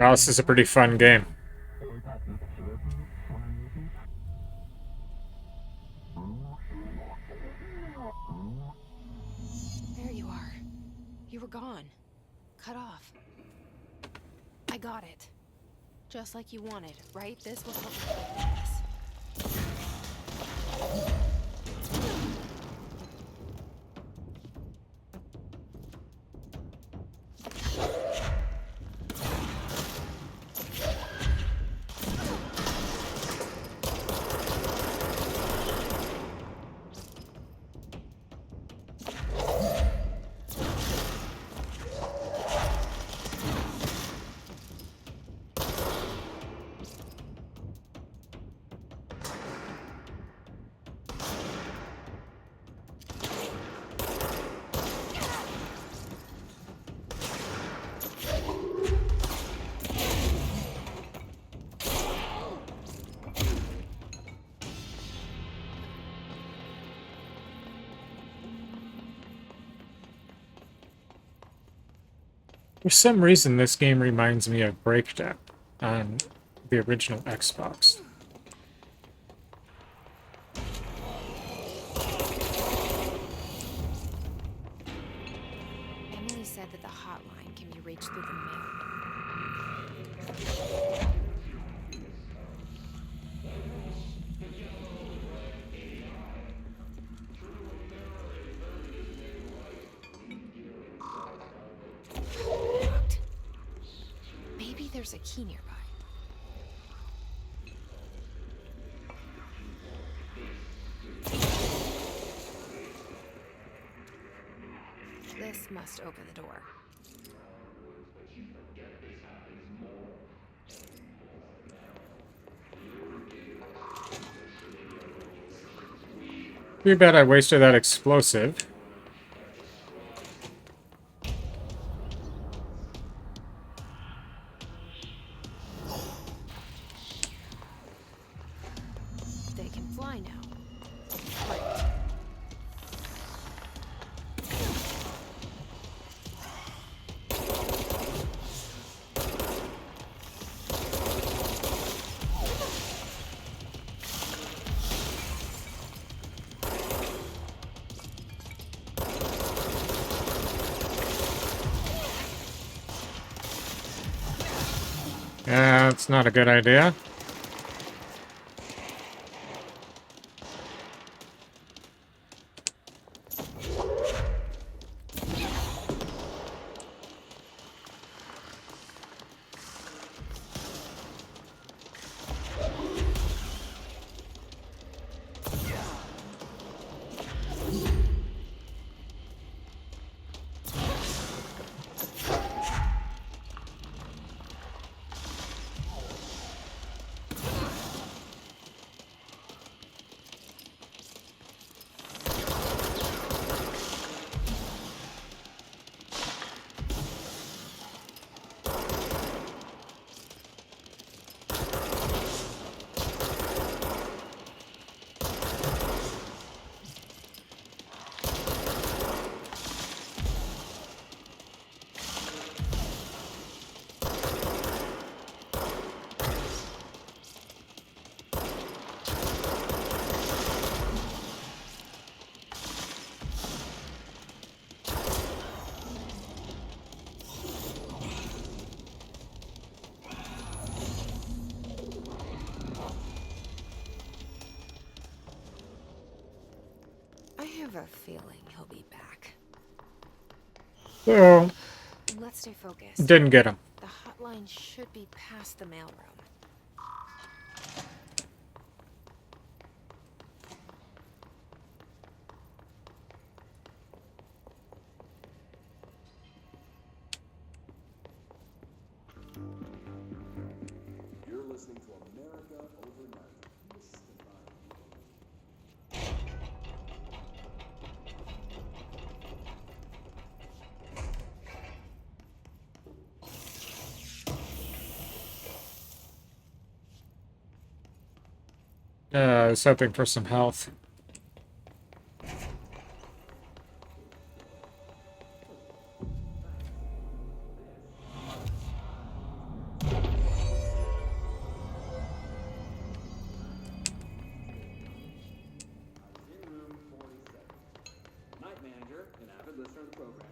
Well, this is a pretty fun game.
There you are. You were gone. Cut off. I got it. Just like you wanted, right? This was what was this.
For some reason, this game reminds me of Breakdown on the original Xbox.
Emily said that the hotline can be reached through the mail. Maybe there's a key nearby. This must open the door.
Too bad I wasted that explosive.
They can fly now. Great.
Yeah, that's not a good idea.
I have a feeling he'll be back.
So,
Let's stay focused.
didn't get him.
The hotline should be past the mailroom.
You're listening to America Overnight.
I was hoping for some health.
site manager, an avid listener of the program.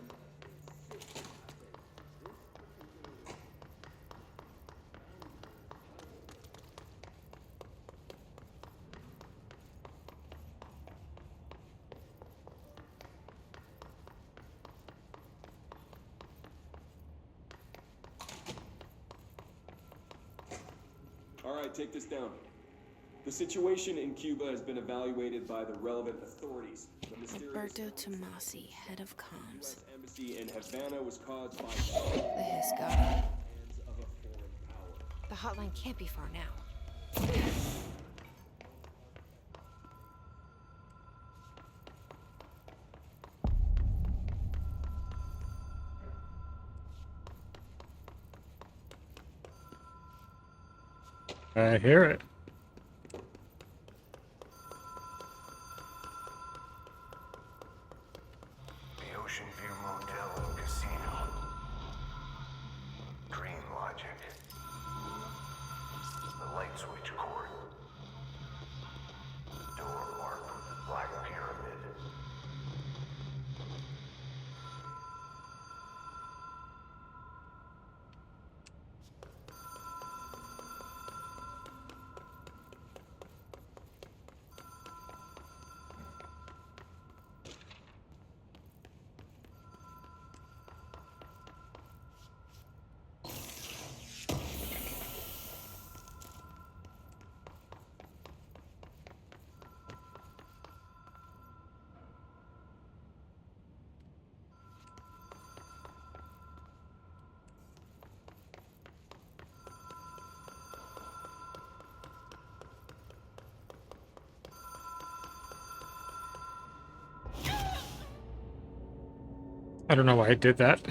All right, take this down. The situation in Cuba has been evaluated by the relevant authorities. The mysterious
Roberto Tomasi, head of comms.
US embassy in Havana was caused by
The Hiscata.
hands of a foreign power.
The hotline can't be far now.
I hear it.
The Ocean View Motel and Casino. Dream Logic. The light switch cord. Door marked with the Black Pyramid.
I don't know why I did that.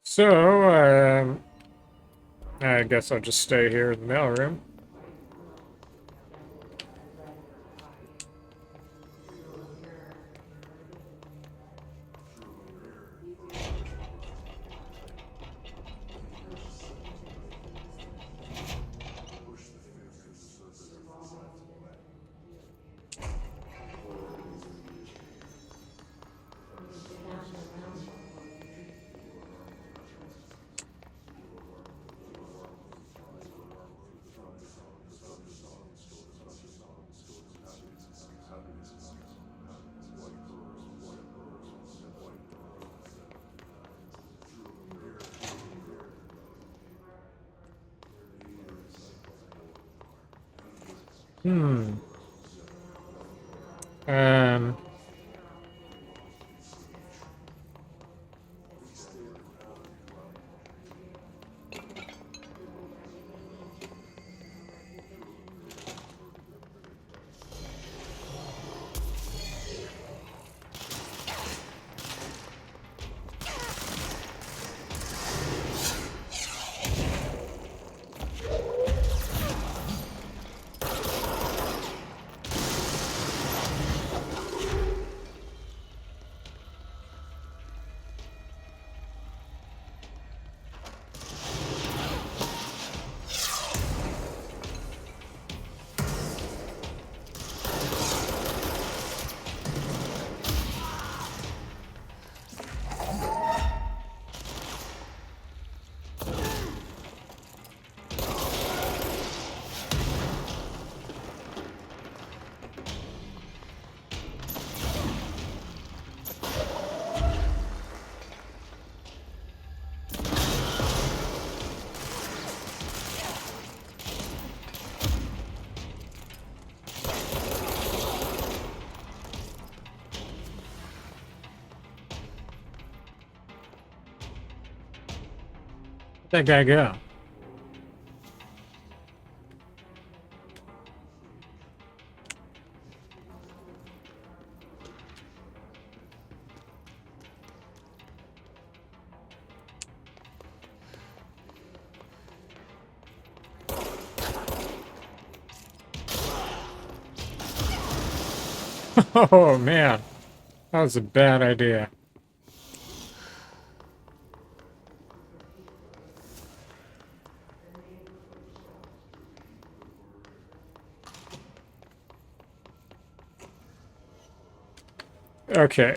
So, I guess I'll just stay here in the mailroom. Where'd that guy go? Oh man, that was a bad idea. Okay.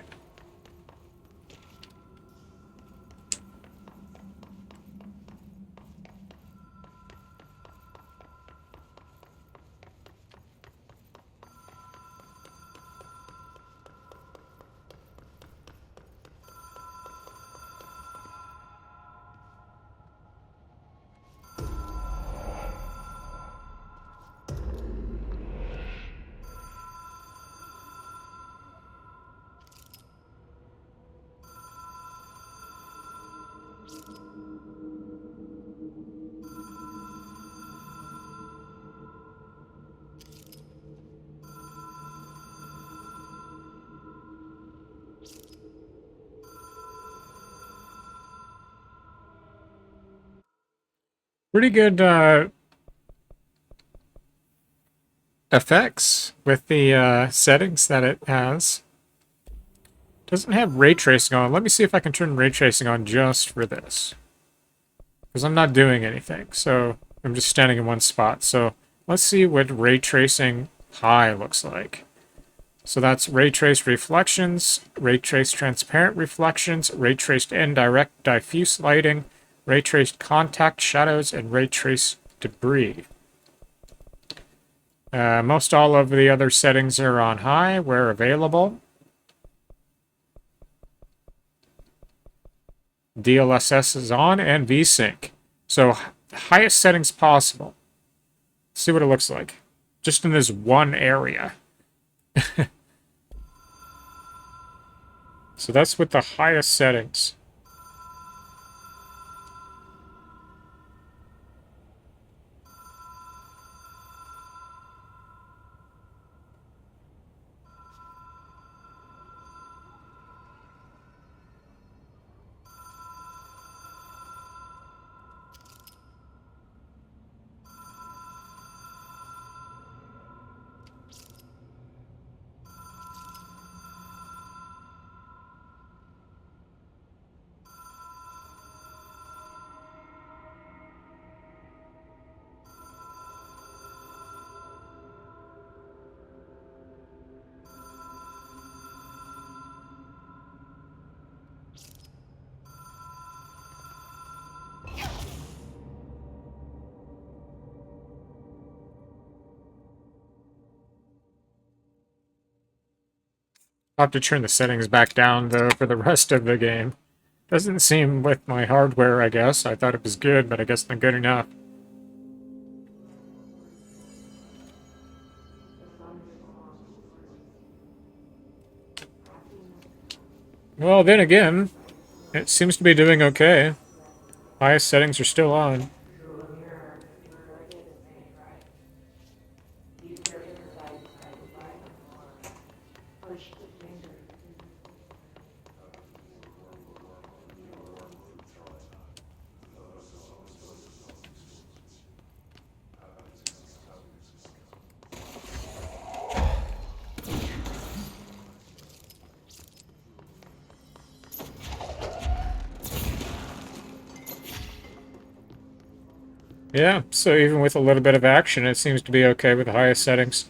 Pretty good effects with the settings that it has. Doesn't have ray tracing on. Let me see if I can turn ray tracing on just for this. Because I'm not doing anything, so I'm just standing in one spot. So let's see what ray tracing high looks like. So that's ray traced reflections, ray traced transparent reflections, ray traced indirect diffuse lighting, ray traced contact shadows, and ray traced debris. Most all of the other settings are on high where available. DLSS is on and VSync. So highest settings possible. Let's see what it looks like. Just in this one area. So that's with the highest settings. I'll have to turn the settings back down, though, for the rest of the game. Doesn't seem with my hardware, I guess. I thought it was good, but I guess not good enough. Well, then again, it seems to be doing okay. Highest settings are still on. Yeah, so even with a little bit of action, it seems to be okay with the highest settings.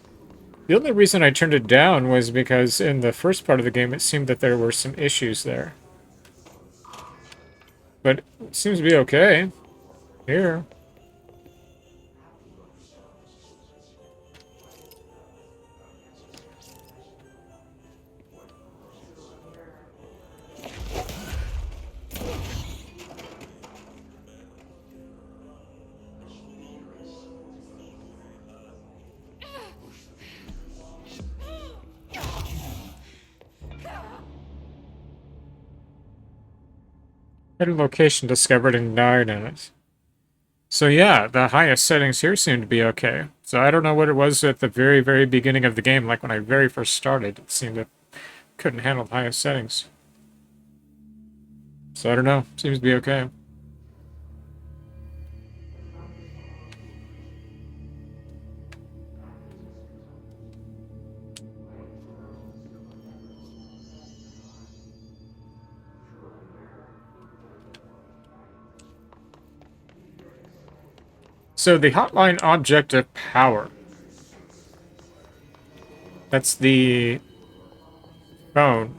The only reason I turned it down was because in the first part of the game, it seemed that there were some issues there. But it seems to be okay here. Hidden location discovered and died in it. So yeah, the highest settings here seem to be okay. So I don't know what it was at the very, very beginning of the game, like when I very first started. It seemed that couldn't handle the highest settings. So I don't know. Seems to be okay. So the hotline object of power. That's the phone.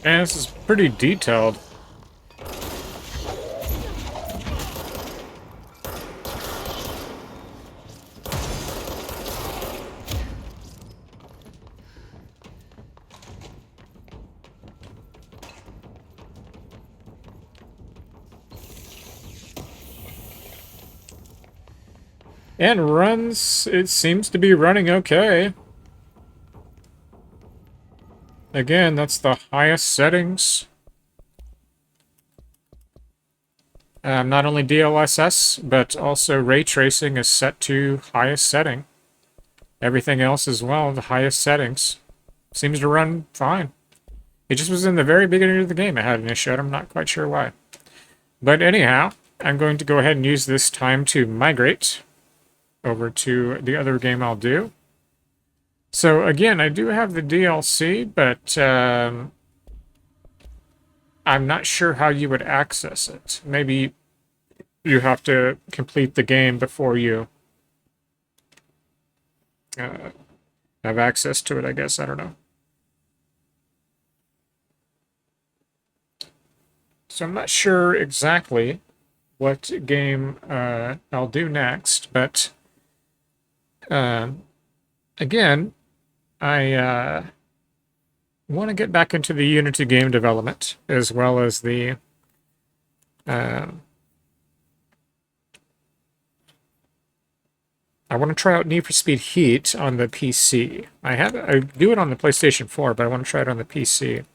And this is pretty detailed. And runs, it seems to be running okay. Again, that's the highest settings. Not only DLSS, but also Raytracing is set to highest setting. Everything else as well, the highest settings. Seems to run fine. It just was in the very beginning of the game it had an issue. I'm not quite sure why. But anyhow, I'm going to go ahead and use this time to migrate over to the other game I'll do. So again, I do have the DLC, but I'm not sure how you would access it. Maybe you have to complete the game before you have access to it, I guess. I don't know. So I'm not sure exactly what game I'll do next, but again, I want to get back into the Unity game development, as well as the I want to try out Need for Speed Heat on the PC. I do it on the PlayStation 4, but I want to try it on the PC.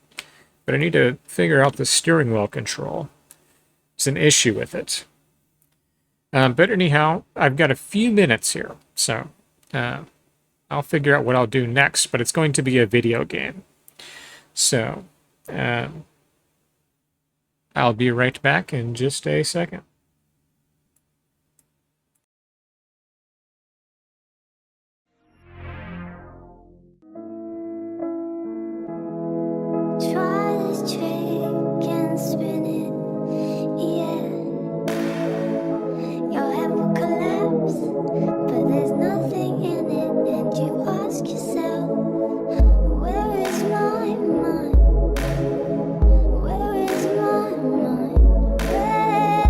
But I need to figure out the steering wheel control. It's an issue with it. But anyhow, I've got a few minutes here, so I'll figure out what I'll do next, but it's going to be a video game. So, I'll be right back in just a second.
Try this trick and spin it, yeah. Your head will collapse, but there's nothing in it, and you ask yourself, where is my mind? Where is my mind? Where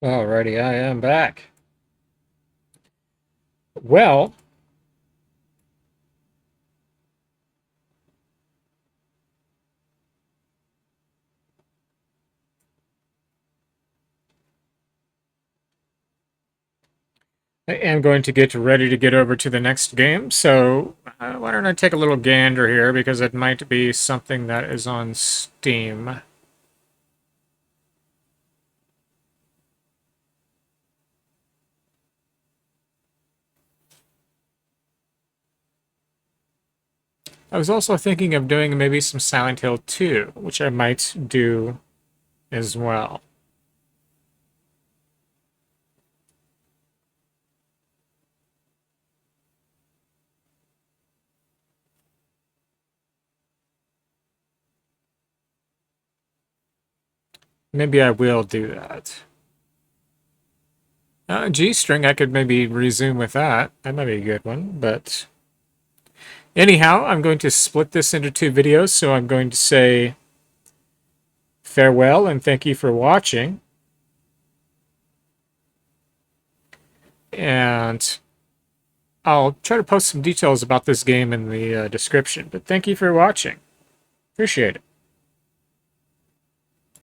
Alrighty, I am back. Well, I am going to get ready to get over to the next game, so why don't I take a little gander here, because it might be something that is on Steam. I was also thinking of doing maybe some Silent Hill 2, which I might do as well. Maybe I will do that. G-string, I could maybe resume with that. That might be a good one, but... Anyhow, I'm going to split this into 2 videos, so I'm going to say farewell and thank you for watching. And I'll try to post some details about this game in the description, but thank you for watching. Appreciate it.